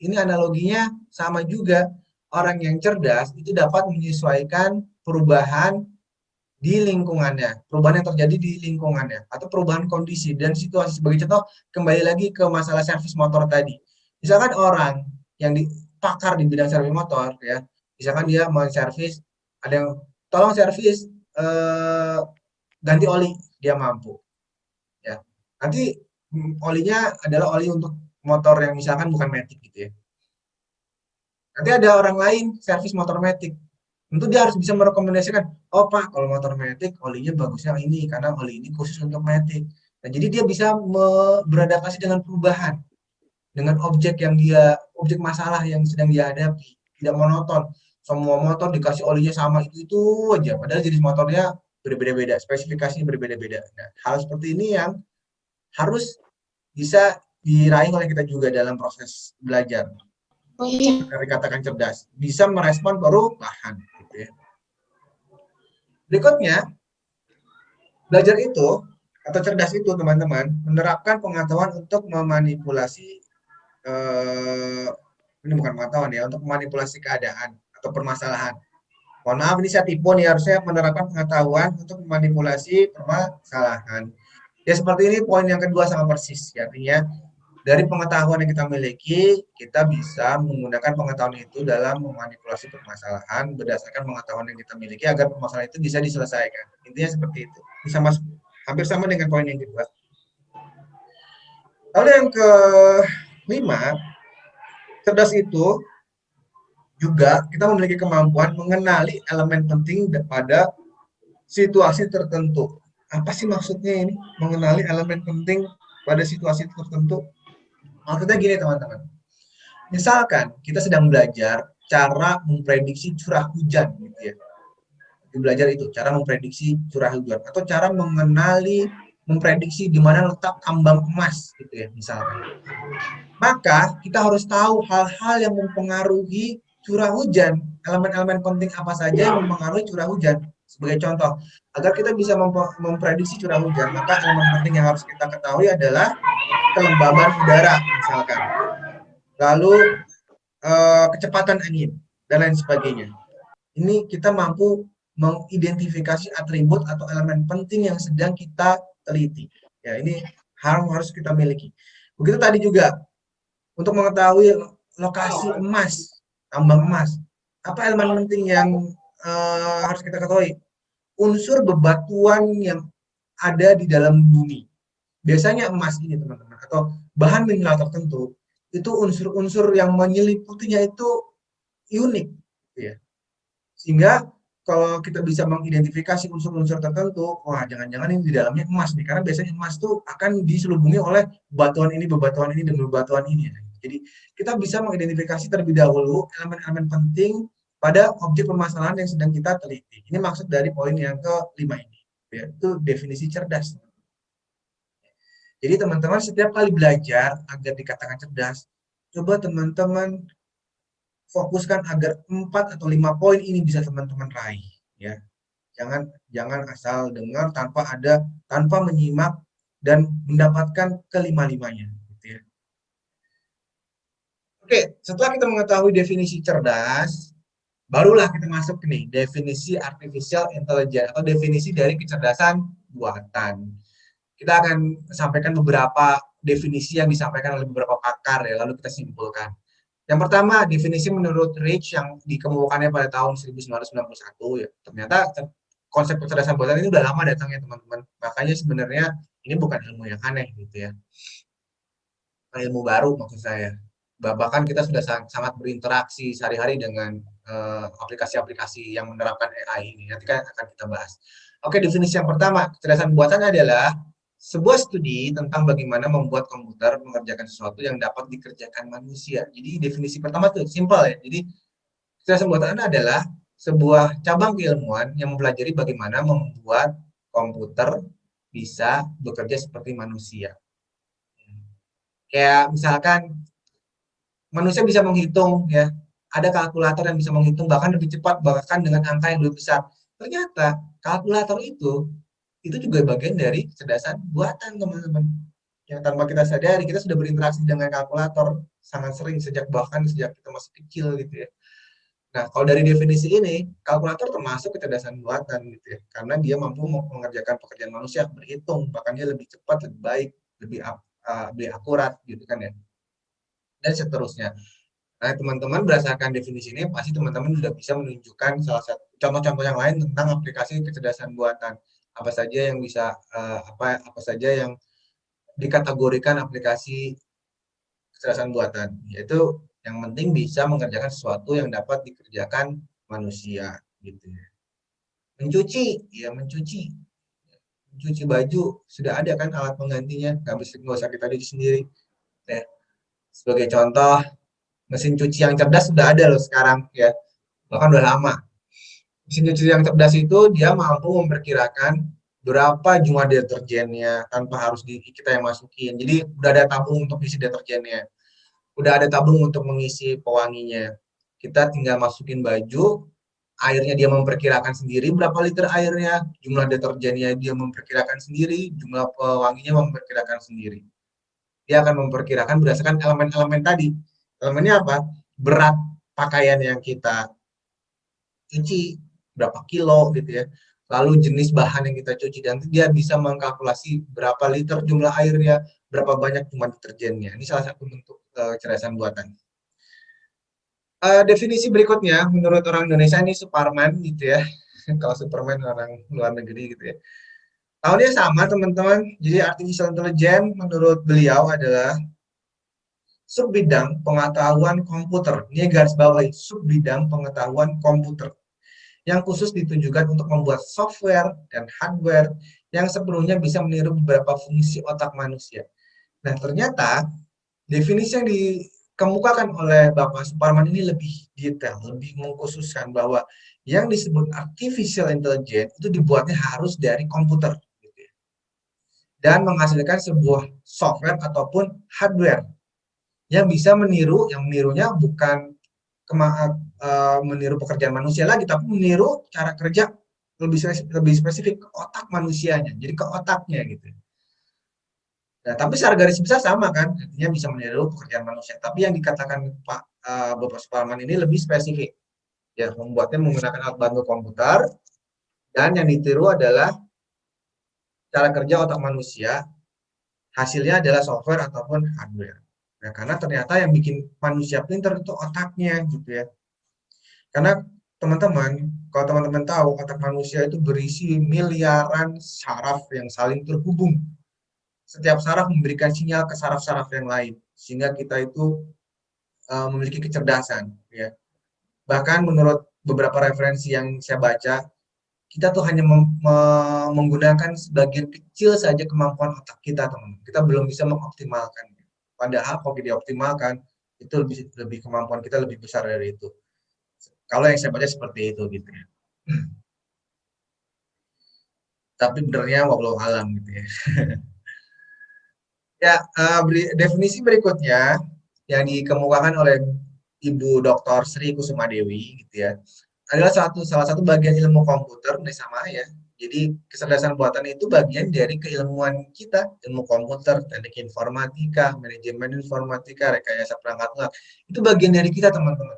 ini analoginya sama juga. Orang yang cerdas itu dapat menyesuaikan perubahan di lingkungannya, perubahan yang terjadi di lingkungannya, atau perubahan kondisi dan situasi. Sebagai contoh, kembali lagi ke masalah servis motor tadi. Misalkan orang yang pakar di bidang servis motor, ya, misalkan dia mau servis, ada yang tolong servis ganti oli, dia mampu. Ya. Nanti olinya adalah oli untuk motor yang misalkan bukan Matic gitu ya. Nanti ada orang lain servis motor Matic. Tentu dia harus bisa merekomendasikan, oh Pak, kalau motor Matic olinya bagusnya ini karena oli ini khusus untuk Matic. Nah, jadi dia bisa beradaptasi dengan perubahan, dengan objek masalah yang sedang dia hadapi, tidak monoton. Semua motor dikasih olinya sama itu aja, padahal jenis motornya berbeda-beda, spesifikasinya berbeda-beda. Nah, hal seperti ini yang harus bisa diraih oleh kita juga dalam proses belajar. Dikatakan cerdas, bisa merespon perubahan. Gitu ya. Berikutnya, belajar itu atau cerdas itu teman-teman menerapkan pengetahuan untuk memanipulasi ini bukan pengetahuan ya, untuk memanipulasi keadaan atau permasalahan. Mohon maaf, ini saya tipu nih, harusnya menerapkan pengetahuan untuk memanipulasi permasalahan. Ya seperti ini poin yang kedua sama persis. Ya, artinya dari pengetahuan yang kita miliki, kita bisa menggunakan pengetahuan itu dalam memanipulasi permasalahan berdasarkan pengetahuan yang kita miliki agar permasalahan itu bisa diselesaikan. Intinya seperti itu. Ini hampir sama dengan poin yang kedua. Lalu yang kelima, cerdas itu juga kita memiliki kemampuan mengenali elemen penting pada situasi tertentu. Apa sih maksudnya ini? Mengenali elemen penting pada situasi tertentu? Maksudnya gini teman-teman. Misalkan kita sedang belajar cara memprediksi curah hujan gitu ya. Belajar itu cara memprediksi curah hujan atau cara memprediksi di mana letak tambang emas gitu ya misalkan. Maka kita harus tahu hal-hal yang mempengaruhi curah hujan, elemen-elemen penting apa saja yang mempengaruhi curah hujan. Sebagai contoh, agar kita bisa memprediksi curah hujan, maka elemen penting yang harus kita ketahui adalah kelembaban udara, misalkan. Lalu kecepatan angin, dan lain sebagainya. Ini kita mampu mengidentifikasi atribut atau elemen penting yang sedang kita teliti. Ya, ini harus kita miliki. Begitu tadi juga, untuk mengetahui lokasi emas, tambang emas, apa elemen penting yang harus kita ketahui? Unsur bebatuan yang ada di dalam bumi. Biasanya emas ini teman-teman, atau bahan mineral tertentu, itu unsur-unsur yang menyeliputinya itu unik, ya. Sehingga kalau kita bisa mengidentifikasi unsur-unsur tertentu, wah jangan-jangan ini di dalamnya emas nih, karena biasanya emas itu akan diselubungi oleh bebatuan ini, dan bebatuan ini. Jadi kita bisa mengidentifikasi terlebih dahulu elemen-elemen penting pada objek permasalahan yang sedang kita teliti. Ini maksud dari poin yang kelima ini, yaitu definisi cerdas. Jadi teman-teman setiap kali belajar agar dikatakan cerdas, coba teman-teman fokuskan agar 4 atau 5 poin ini bisa teman-teman raih, ya. Jangan asal dengar tanpa menyimak dan mendapatkan kelima-limanya, gitu ya. Oke, setelah kita mengetahui definisi cerdas, barulah kita masuk nih definisi artificial intelligence atau definisi dari kecerdasan buatan. Kita akan sampaikan beberapa definisi yang disampaikan oleh beberapa pakar ya, lalu kita simpulkan. Yang pertama, definisi menurut Rich yang dikemukakannya pada tahun 1991 ya. Ternyata konsep kecerdasan buatan ini udah lama datangnya teman-teman. Makanya sebenarnya ini bukan ilmu yang aneh gitu ya. Ilmu baru maksud saya. Bahkan kita sudah sangat berinteraksi sehari-hari dengan aplikasi-aplikasi yang menerapkan AI ini. Nanti kan akan kita bahas. Oke, definisi yang pertama, kecerdasan buatan adalah sebuah studi tentang bagaimana membuat komputer mengerjakan sesuatu yang dapat dikerjakan manusia. Jadi definisi pertama itu simpel ya. Jadi kecerdasan buatan adalah sebuah cabang keilmuan yang mempelajari bagaimana membuat komputer bisa bekerja seperti manusia. Kayak misalkan manusia bisa menghitung ya, ada kalkulator yang bisa menghitung bahkan lebih cepat, bahkan dengan angka yang lebih besar. Ternyata kalkulator itu juga bagian dari kecerdasan buatan teman-teman. Yang tanpa kita sadari, kita sudah berinteraksi dengan kalkulator sangat sering bahkan sejak kita masih kecil gitu ya. Nah, kalau dari definisi ini, kalkulator termasuk kecerdasan buatan gitu ya, karena dia mampu mengerjakan pekerjaan manusia, berhitung, bahkan dia lebih cepat, lebih baik, lebih akurat gitu kan ya. Dan seterusnya. Nah, teman-teman berdasarkan definisi ini, pasti teman-teman sudah bisa menunjukkan salah satu contoh-contoh yang lain tentang aplikasi kecerdasan buatan. Apa saja yang bisa apa saja yang dikategorikan aplikasi kecerdasan buatan, yaitu yang penting bisa mengerjakan sesuatu yang dapat dikerjakan manusia gitu ya. Mencuci baju sudah ada kan alat penggantinya, nggak usah kita cuci sendiri ya. Sebagai contoh, mesin cuci yang cerdas sudah ada loh sekarang ya, bahkan udah lama. Mesin cuci yang cerdas itu dia mampu memperkirakan berapa jumlah deterjennya tanpa harus kita yang masukin. Jadi udah ada tabung untuk isi deterjennya, udah ada tabung untuk mengisi pewanginya. Kita tinggal masukin baju, airnya dia memperkirakan sendiri berapa liter airnya, jumlah deterjennya dia memperkirakan sendiri, jumlah pewanginya memperkirakan sendiri. Dia akan memperkirakan berdasarkan elemen-elemen tadi. Elemennya apa? Berat pakaian yang kita cuci, berapa kilo gitu ya, lalu jenis bahan yang kita cuci, dan dia bisa mengkalkulasi berapa liter jumlah airnya, berapa banyak jumlah deterjennya. Ini salah satu bentuk kecerdasan buatan. Definisi berikutnya menurut orang Indonesia ini Superman gitu ya. Kalau Superman orang luar negeri gitu ya. Tahunnya sama teman-teman. Jadi artificial intelligence menurut beliau adalah subbidang pengetahuan komputer. Ini garis bawahi, subbidang pengetahuan komputer yang khusus ditujukan untuk membuat software dan hardware yang sepenuhnya bisa meniru beberapa fungsi otak manusia. Nah, ternyata definisi yang dikemukakan oleh Bapak Suparman ini lebih detail, lebih mengkhususkan bahwa yang disebut artificial intelligence itu dibuatnya harus dari komputer gitu ya, dan menghasilkan sebuah software ataupun hardware yang bisa meniru, yang menirunya bukan meniru pekerjaan manusia lagi, tapi meniru cara kerja lebih spesifik ke otak manusianya, jadi ke otaknya gitu. Nah, tapi secara garis besar sama kan, artinya bisa meniru pekerjaan manusia. Tapi yang dikatakan Bapak Suparman ini lebih spesifik, ya membuatnya menggunakan alat bantu komputer, dan yang ditiru adalah cara kerja otak manusia, hasilnya adalah software ataupun hardware. Nah, karena ternyata yang bikin manusia pintar itu otaknya gitu ya. Karena teman-teman, kalau teman-teman tahu otak manusia itu berisi miliaran saraf yang saling terhubung. Setiap saraf memberikan sinyal ke saraf-saraf yang lain, sehingga kita itu memiliki kecerdasan. Ya. Bahkan menurut beberapa referensi yang saya baca, kita tuh hanya menggunakan sebagian kecil saja kemampuan otak kita, teman-teman. Kita belum bisa mengoptimalkan. Padahal kalau dioptimalkan, itu lebih kemampuan kita lebih besar dari itu. Kalau yang saya baca seperti itu gitu ya. Tapi benernya wallahu alam gitu ya. Ya, definisi berikutnya yang dikemukakan oleh Ibu Dr. Sri Kusuma Dewi gitu ya, adalah salah satu bagian ilmu komputer nih sama ya. Jadi kecerdasan buatan itu bagian dari keilmuan kita, ilmu komputer, teknik informatika, manajemen informatika, rekayasa perangkat lunak. Itu bagian dari kita, teman-teman.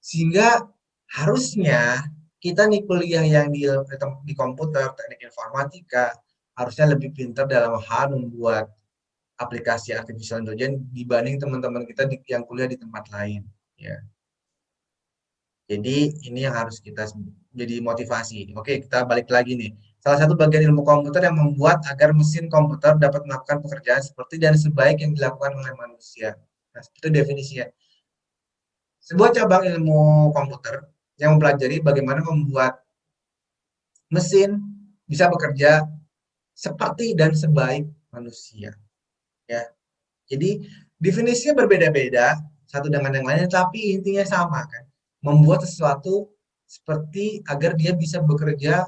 Sehingga harusnya kita nih kuliah yang di komputer, teknik informatika, harusnya lebih pintar dalam hal membuat aplikasi artificial intelligence dibanding teman-teman kita yang kuliah di tempat lain ya. Jadi ini yang harus kita jadi motivasi. Oke, kita balik lagi nih. Salah satu bagian ilmu komputer yang membuat agar mesin komputer dapat melakukan pekerjaan seperti dan sebaik yang dilakukan oleh manusia. Nah, itu definisinya. Sebuah cabang ilmu komputer yang mempelajari bagaimana membuat mesin bisa bekerja seperti dan sebaik manusia. Ya. Jadi definisinya berbeda-beda satu dengan yang lainnya, tapi intinya sama kan. Membuat sesuatu seperti agar dia bisa bekerja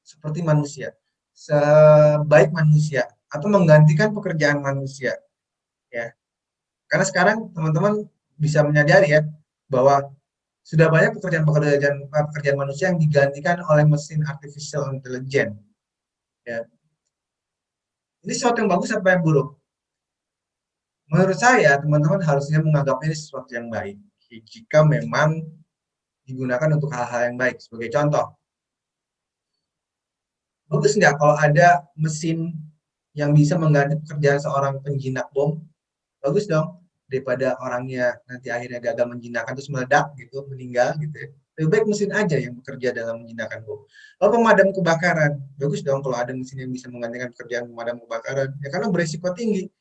seperti manusia, sebaik manusia, atau menggantikan pekerjaan manusia. Ya. Karena sekarang teman-teman bisa menyadari ya bahwa sudah banyak pekerjaan manusia yang digantikan oleh mesin artificial intelligence. Ya. Ini sesuatu yang bagus apa yang buruk? Menurut saya, teman-teman harusnya menganggapnya ini sesuatu yang baik. Jika memang digunakan untuk hal-hal yang baik. Sebagai contoh, bagus nggak kalau ada mesin yang bisa mengganti pekerjaan seorang penjinak bom? Bagus dong. Daripada orangnya nanti akhirnya gagal menjinakkan terus meledak gitu, meninggal gitu ya. Lebih baik mesin aja yang bekerja dalam menjinakkan bom. Lalu pemadam kebakaran, bagus dong kalau ada mesin yang bisa menggantikan pekerjaan pemadam kebakaran. Ya karena beresiko tinggi.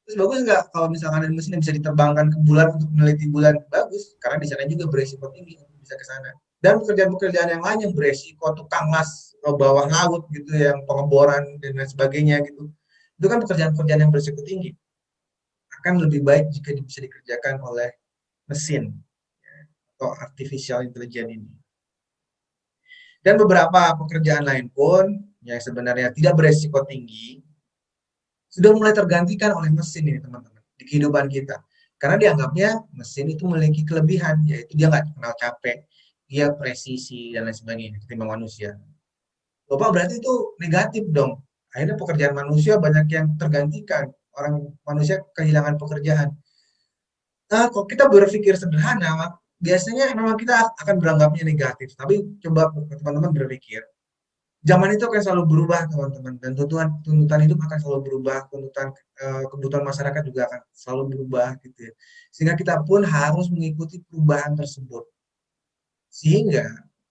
Terus bagus nggak kalau misalkan ada mesin yang bisa diterbangkan ke bulan untuk meneliti bulan? Bagus, karena di sana juga beresiko tinggi untuk bisa ke sana. Dan pekerjaan-pekerjaan yang lain yang beresiko, tukang las bawah laut gitu, yang pengeboran dan lain sebagainya gitu. Itu kan pekerjaan-pekerjaan yang beresiko tinggi. Akan lebih baik jika bisa dikerjakan oleh mesin atau artificial intelligence ini. Dan beberapa pekerjaan lain pun yang sebenarnya tidak beresiko tinggi sudah mulai tergantikan oleh mesin ini teman-teman di kehidupan kita. Karena dianggapnya mesin itu memiliki kelebihan, yaitu dia nggak kenal capek, dia presisi dan lain sebagainya ketimbang manusia. Bapak berarti itu negatif dong. Akhirnya pekerjaan manusia banyak yang tergantikan, orang manusia kehilangan pekerjaan. Nah, kalau kita berpikir sederhana, biasanya memang kita akan beranggapnya negatif. Tapi coba teman-teman berpikir, zaman itu akan selalu berubah teman-teman, dan tuntutan hidup akan selalu berubah, kebutuhan masyarakat juga akan selalu berubah gitu ya. Sehingga kita pun harus mengikuti perubahan tersebut. Sehingga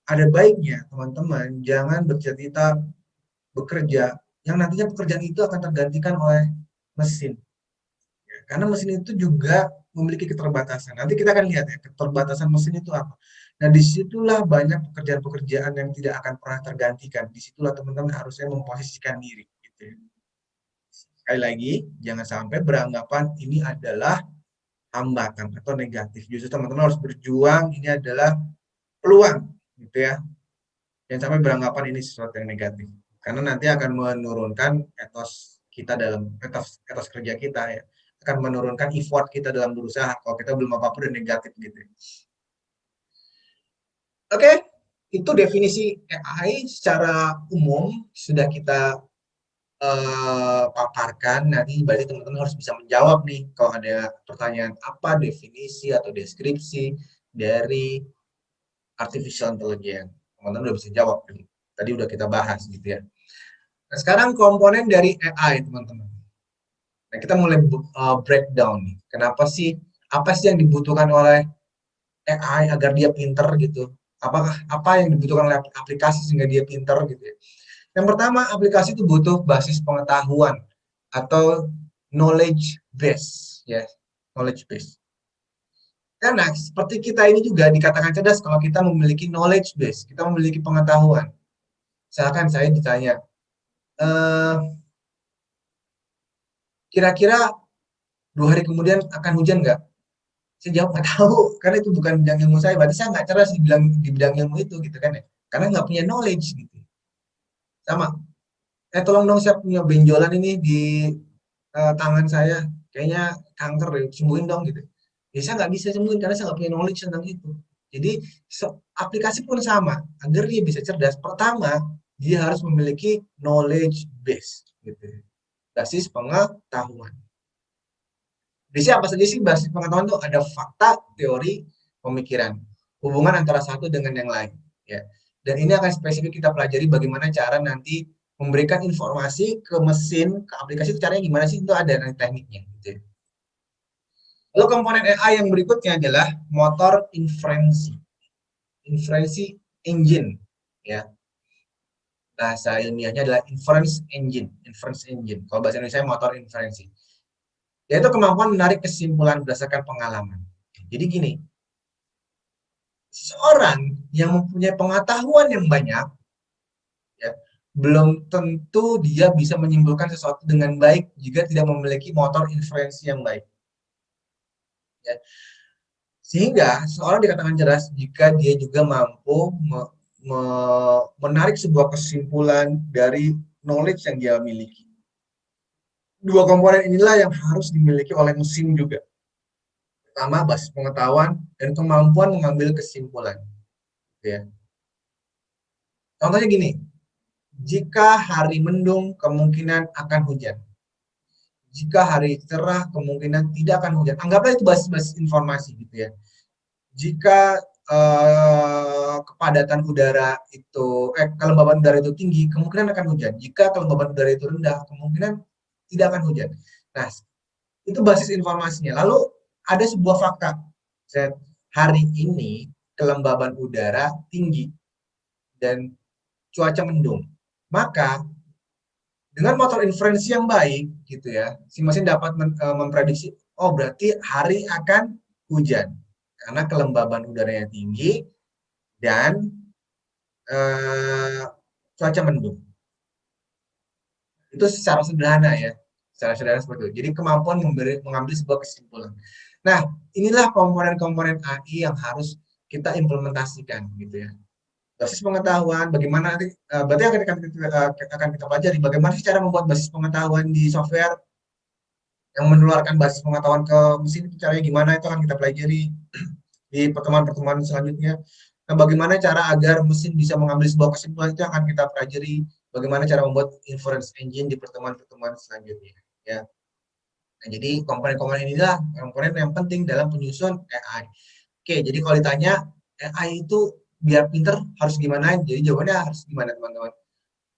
ada baiknya teman-teman jangan bercita-cita bekerja yang nantinya pekerjaan itu akan tergantikan oleh mesin. Ya, karena mesin itu juga memiliki keterbatasan. Nanti kita akan lihat ya keterbatasan mesin itu apa. Nah, disitulah banyak pekerjaan-pekerjaan yang tidak akan pernah tergantikan. Disitulah teman-teman harusnya memposisikan diri. Gitu ya. Sekali lagi, jangan sampai beranggapan ini adalah hambatan atau negatif. Justru teman-teman harus berjuang, ini adalah peluang. Gitu ya. Jangan sampai beranggapan ini sesuatu yang negatif. Karena nanti akan menurunkan etos kita dalam etos kerja kita ya. Akan menurunkan effort kita dalam berusaha kalau kita belum apa-apa udah negatif gitu ya. Oke, itu definisi AI secara umum sudah kita paparkan. Nanti berarti teman-teman harus bisa menjawab nih kalau ada pertanyaan apa definisi atau deskripsi dari artificial intelligence. Teman-teman udah bisa jawab. Tadi udah kita bahas gitu ya. Nah, sekarang komponen dari AI, teman-teman. Nah, kita mulai breakdown nih. Kenapa sih? Apa sih yang dibutuhkan oleh AI agar dia pinter gitu? Apakah apa yang dibutuhkan oleh aplikasi sehingga dia pinter gitu ya? Yang pertama, aplikasi itu butuh basis pengetahuan atau knowledge base, ya, knowledge base. Karena seperti kita ini juga dikatakan cerdas kalau kita memiliki knowledge base, kita memiliki pengetahuan. Misalkan saya ditanya, kira-kira 2 hari kemudian akan hujan nggak? Saya jawab nggak tahu, karena itu bukan bidang ilmu saya. Berarti saya nggak cerdas di bidang ilmu itu, gitu kan ya? Karena nggak punya knowledge, gitu. Sama, tolong dong saya punya benjolan ini di tangan saya, kayaknya kanker deh, sembuhin dong gitu. Ya saya nggak bisa sembuhin karena saya nggak punya knowledge tentang itu. Jadi aplikasi pun sama, agar dia bisa cerdas. Pertama, dia harus memiliki knowledge base, gitu. Basis pengetahuan. Jadi apa saja sih basis pengetahuan itu? Ada fakta, teori, pemikiran, hubungan antara satu dengan yang lain. Ya. Dan ini akan spesifik kita pelajari bagaimana cara nanti memberikan informasi ke mesin, ke aplikasi itu caranya gimana sih, itu ada nanti tekniknya. Gitu. Lalu komponen AI yang berikutnya adalah motor inferensi. Inferensi engine. Ya. Bahasa ilmiahnya adalah inference engine. Inference engine. Kalau bahasa Indonesia motor inferensi. Yaitu kemampuan menarik kesimpulan berdasarkan pengalaman. Jadi gini, seorang yang mempunyai pengetahuan yang banyak, ya, belum tentu dia bisa menyimpulkan sesuatu dengan baik jika tidak memiliki motor inferensi yang baik. Ya. Sehingga seorang dikatakan cerdas jika dia juga mampu menarik sebuah kesimpulan dari knowledge yang dia miliki. Dua komponen inilah yang harus dimiliki oleh mesin juga. Pertama, basis pengetahuan dan kemampuan mengambil kesimpulan. Ya. Contohnya gini, jika hari mendung kemungkinan akan hujan. Jika hari cerah kemungkinan tidak akan hujan. Anggaplah itu basis-basis informasi gitu ya. Jika kepadatan udara itu kelembaban udara itu tinggi, kemungkinan akan hujan. Jika kelembaban udara itu rendah, kemungkinan tidak akan hujan. Nah, itu basis informasinya. Lalu ada sebuah fakta. Hari ini kelembaban udara tinggi dan cuaca mendung. Maka dengan motor inferensi yang baik gitu ya, si mesin dapat memprediksi, oh berarti hari akan hujan karena kelembaban udaranya tinggi dan cuaca mendung. Itu secara sederhana ya, secara sederhana seperti itu. Jadi kemampuan mengambil sebuah kesimpulan. Nah, inilah komponen-komponen AI yang harus kita implementasikan gitu ya. Basis pengetahuan, bagaimana nanti, berarti akan kita pelajari bagaimana sih cara membuat basis pengetahuan di software yang menularkan basis pengetahuan ke mesin, caranya gimana, itu akan kita pelajari di pertemuan-pertemuan selanjutnya. Nah, bagaimana cara agar mesin bisa mengambil sebuah kesimpulan, itu akan kita pelajari bagaimana cara membuat inference engine di pertemuan-pertemuan selanjutnya. Ya. Nah, jadi komponen-komponen inilah komponen yang penting dalam penyusun AI. Oke, jadi kalau ditanya AI itu biar pinter harus gimana? Jadi jawabannya harus gimana teman-teman?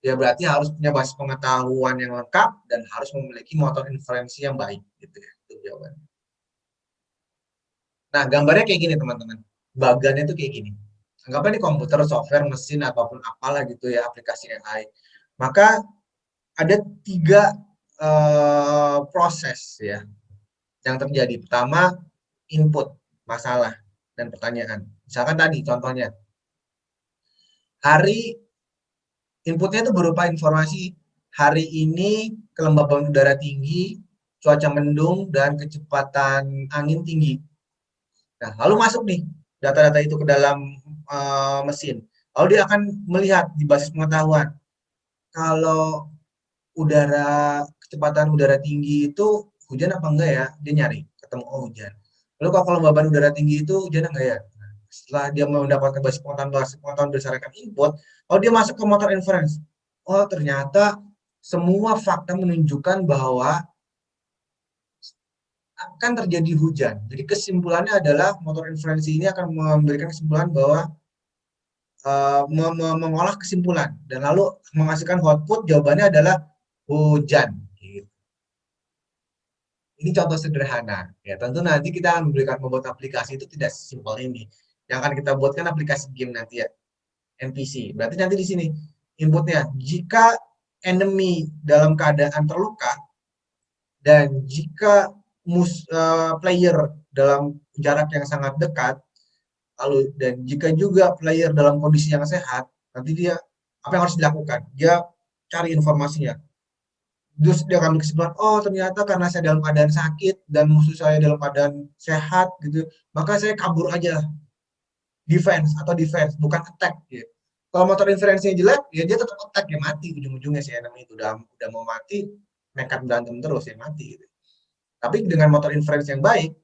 Ya berarti harus punya basis pengetahuan yang lengkap dan harus memiliki motor inferensi yang baik gitu ya. Itu jawabannya. Nah, gambarnya kayak gini teman-teman. Bagannya itu kayak gini. Anggapnya ini komputer, software, mesin ataupun apalah gitu ya, aplikasi AI. Maka ada 3 proses ya yang terjadi. Pertama, input masalah dan pertanyaan. Misalkan tadi contohnya, hari inputnya itu berupa informasi hari ini kelembaban udara tinggi, cuaca mendung, dan kecepatan angin tinggi. Nah, lalu masuk nih data-data itu ke dalam mesin. Lalu dia akan melihat di basis pengetahuan kalau kecepatan udara tinggi itu hujan apa enggak ya? Dia nyari, ketemu oh hujan. Lalu kalau kelembaban udara tinggi itu hujan enggak ya? setelah dia mendapatkan basis pengetahuan berdasarkan input, kalau dia masuk ke motor inference, oh ternyata semua fakta menunjukkan bahwa akan terjadi hujan. Jadi kesimpulannya adalah motor inferensi ini akan memberikan kesimpulan bahwa mengolah kesimpulan dan lalu menghasilkan output jawabannya adalah hujan. Gitu. Ini contoh sederhana. Ya, tentu nanti kita akan membuat aplikasi itu tidak sesimpel ini. Yang akan kita buatkan aplikasi game nanti ya, NPC. Berarti nanti di sini inputnya, jika enemy dalam keadaan terluka dan jika player dalam jarak yang sangat dekat, lalu dan jika juga player dalam kondisi yang sehat, nanti dia apa yang harus dilakukan? Dia cari informasinya. Terus dia akan berkesimpulan, oh ternyata karena saya dalam keadaan sakit dan musuh saya dalam keadaan sehat gitu, maka saya kabur aja. Defense, bukan attack gitu. Kalau motor inferensinya jelek, ya dia tetap attack, ya mati ujung-ujungnya si enemy itu udah mau mati, nekat berantem terus ya mati gitu. Tapi dengan motor inference yang baik,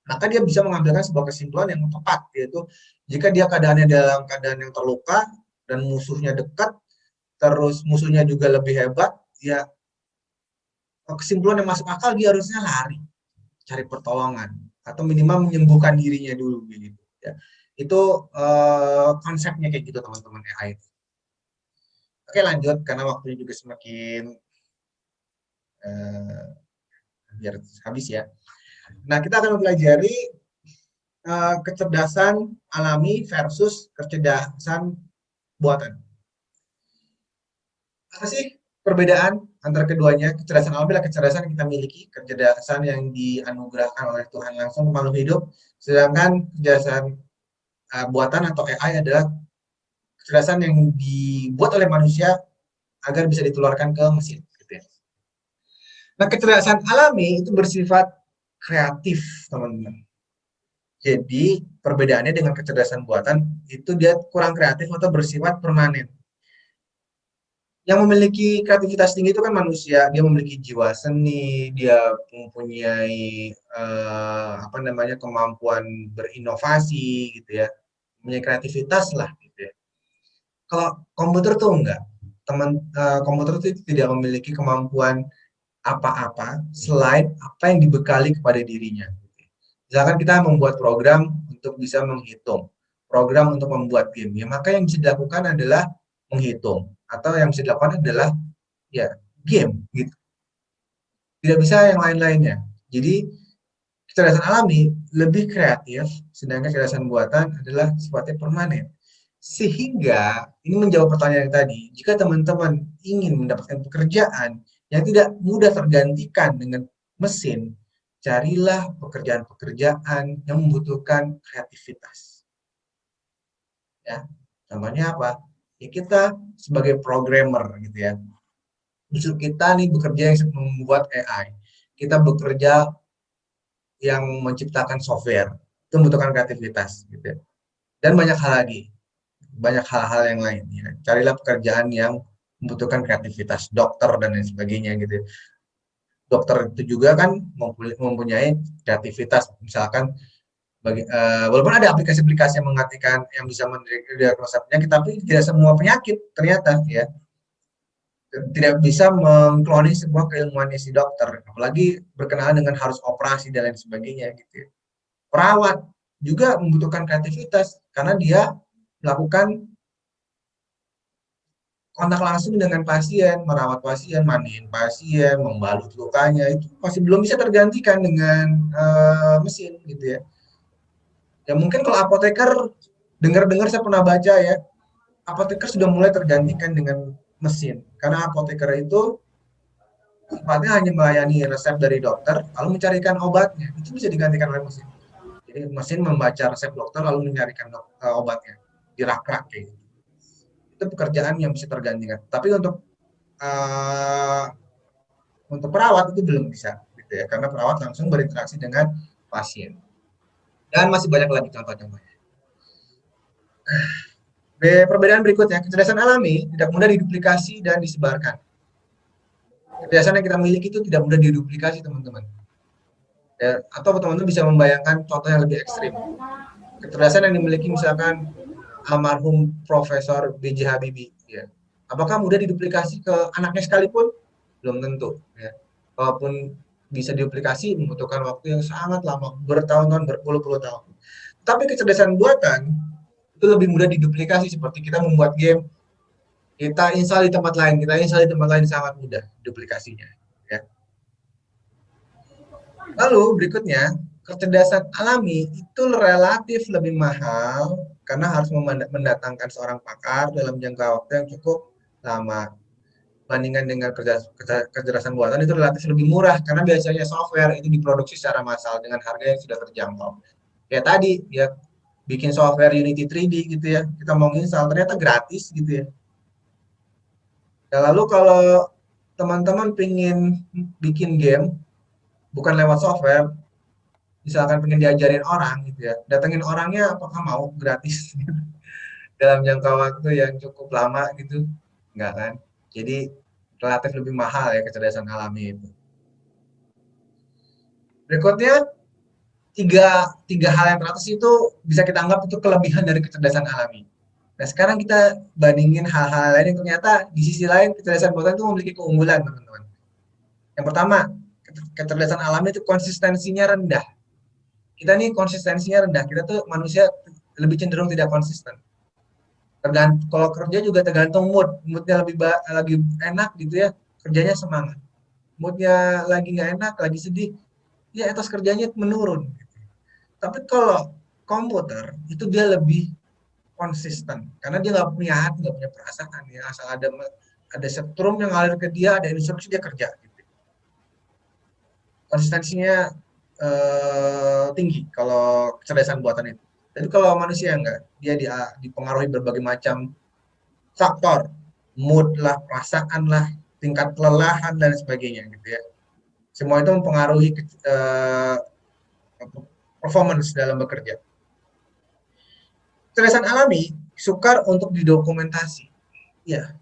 maka dia bisa mengambilkan sebuah kesimpulan yang tepat, yaitu jika dia keadaannya dalam keadaan yang terluka dan musuhnya dekat, terus musuhnya juga lebih hebat, ya kesimpulan yang masuk akal dia harusnya lari, cari pertolongan, atau minimal menyembuhkan dirinya dulu gitu. Ya. Itu konsepnya kayak gitu teman-teman AI. Oke lanjut, karena waktunya juga semakin biar habis ya. Nah, kita akan mempelajari kecerdasan alami versus kecerdasan buatan. Apa sih perbedaan antara keduanya? Kecerdasan alami adalah kecerdasan yang kita miliki, kecerdasan yang dianugerahkan oleh Tuhan langsung ke makhluk hidup, sedangkan kecerdasan buatan atau AI adalah kecerdasan yang dibuat oleh manusia agar bisa ditularkan ke mesin. Gitu ya. Nah, kecerdasan alami itu bersifat kreatif, teman-teman. Jadi, perbedaannya dengan kecerdasan buatan, itu dia kurang kreatif atau bersifat permanen. Yang memiliki kreativitas tinggi itu kan manusia, dia memiliki jiwa seni, dia mempunyai kemampuan berinovasi gitu ya, mempunyai kreativitas lah gitu ya. Kalau komputer tuh enggak, komputer itu tidak memiliki kemampuan apa-apa selain apa yang dibekali kepada dirinya. Misalkan kita membuat program untuk bisa menghitung, program untuk membuat game, ya maka yang bisa dilakukan adalah menghitung, atau yang bisa dilakukan adalah ya game gitu. Tidak bisa yang lain-lainnya. Jadi kecerdasan alami lebih kreatif, sedangkan kecerdasan buatan adalah sifatnya permanen. Sehingga ini menjawab pertanyaan yang tadi, jika teman-teman ingin mendapatkan pekerjaan yang tidak mudah tergantikan dengan mesin, carilah pekerjaan-pekerjaan yang membutuhkan kreativitas. Ya, contohnya apa? Ya kita sebagai programmer gitu ya. Justru kita nih bekerja yang membuat AI. Kita bekerja yang menciptakan software. Itu membutuhkan kreativitas gitu ya. Dan banyak hal lagi. Banyak hal-hal yang lain ya. Carilah pekerjaan yang membutuhkan kreativitas, dokter dan lain sebagainya gitu. Dokter itu juga kan mempunyai kreativitas, misalkan walaupun ada aplikasi-aplikasi yang mengartikan yang bisa mendiagnosa penyakit, tapi tidak semua penyakit ternyata ya tidak bisa mengkloning sebuah keilmuannya si dokter, apalagi berkenaan dengan harus operasi dan lain sebagainya gitu. Perawat juga membutuhkan kreativitas karena dia melakukan kontak langsung dengan pasien, merawat pasien, mandiin pasien, membalut lukanya, itu masih belum bisa tergantikan dengan mesin gitu ya. Ya mungkin kalau apoteker, dengar-dengar saya pernah baca ya, apoteker sudah mulai tergantikan dengan mesin, karena apoteker itu sifatnya hanya melayani resep dari dokter, lalu mencarikan obatnya, itu bisa digantikan oleh mesin. Jadi mesin membaca resep dokter lalu mencarikan obatnya di rak-rak kayak gitu. Itu pekerjaan yang bisa tergantikan. Tapi untuk perawat itu belum bisa, gitu ya, karena perawat langsung berinteraksi dengan pasien. Dan masih banyak lagi contoh-contohnya. Perbedaan berikutnya, kecerdasan alami tidak mudah diduplikasi dan disebarkan. Kecerdasan yang kita miliki itu tidak mudah diduplikasi, teman-teman. Ya, atau teman-teman bisa membayangkan contoh yang lebih ekstrim. kecerdasan yang dimiliki misalkan almarhum Profesor B.J. Habibie, ya. Apakah mudah diduplikasi ke anaknya sekalipun? Belum tentu, ya. Walaupun bisa diduplikasi membutuhkan waktu yang sangat lama, bertahun-tahun, berpuluh-puluh tahun. Tapi kecerdasan buatan itu lebih mudah diduplikasi, seperti kita membuat game, kita install di tempat lain, sangat mudah duplikasinya. Ya. Lalu berikutnya, kecerdasan alami itu relatif lebih mahal karena harus mendatangkan seorang pakar dalam jangka waktu yang cukup lama. Bandingkan dengan kecerdasan buatan itu relatif lebih murah karena biasanya software itu diproduksi secara massal dengan harga yang sudah terjangkau. Kayak tadi, ya bikin software Unity 3D gitu ya, kita mau install ternyata gratis gitu ya. Nah, lalu kalau teman-teman pengen bikin game bukan lewat software, misalkan pengen diajarin orang gitu ya, datengin orangnya apakah mau gratis dalam jangka waktu yang cukup lama gitu, enggak kan? Jadi relatif lebih mahal ya kecerdasan alami itu. Berikutnya tiga hal yang teratas itu bisa kita anggap itu kelebihan dari kecerdasan alami. Nah sekarang kita bandingin hal-hal lain yang ternyata di sisi lain kecerdasan buatan itu memiliki keunggulan teman-teman. Yang pertama, kecerdasan alami itu konsistensinya rendah. Kita nih konsistensinya rendah, kita tuh manusia lebih cenderung tidak konsisten. Kalau kerja juga tergantung moodnya lagi enak gitu ya, kerjanya semangat. Moodnya lagi nggak enak, lagi sedih, ya etos kerjanya menurun. Tapi kalau komputer itu dia lebih konsisten, karena dia nggak punya hati, nggak punya perasaan ya, asal ada setrum yang ngalir ke dia, ada instruksi dia kerja. Gitu. Konsistensinya tinggi kalau kecerdasan buatan itu. Tapi kalau manusia enggak, dia dipengaruhi berbagai macam faktor, mood lah, perasaan lah, tingkat kelelahan dan sebagainya gitu ya. Semua itu mempengaruhi performance dalam bekerja. Kecerdasan alami sukar untuk didokumentasi. Ya,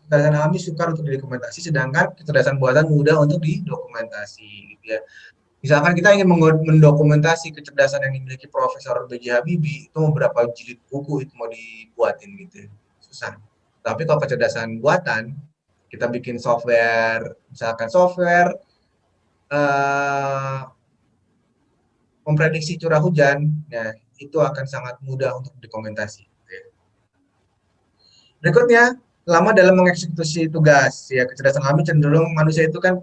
kecerdasan alami sukar untuk didokumentasi, sedangkan kecerdasan buatan mudah untuk didokumentasi gitu ya. Misalkan kita ingin mendokumentasi kecerdasan yang dimiliki Profesor B.J. Habibie, itu beberapa jilid buku itu mau dibuatin gitu. Susah. Tapi kalau kecerdasan buatan, kita bikin software, misalkan software memprediksi curah hujan, ya itu akan sangat mudah untuk dokumentasi. Berikutnya, lama dalam mengeksekusi tugas. Ya, kecerdasan alami cenderung manusia itu kan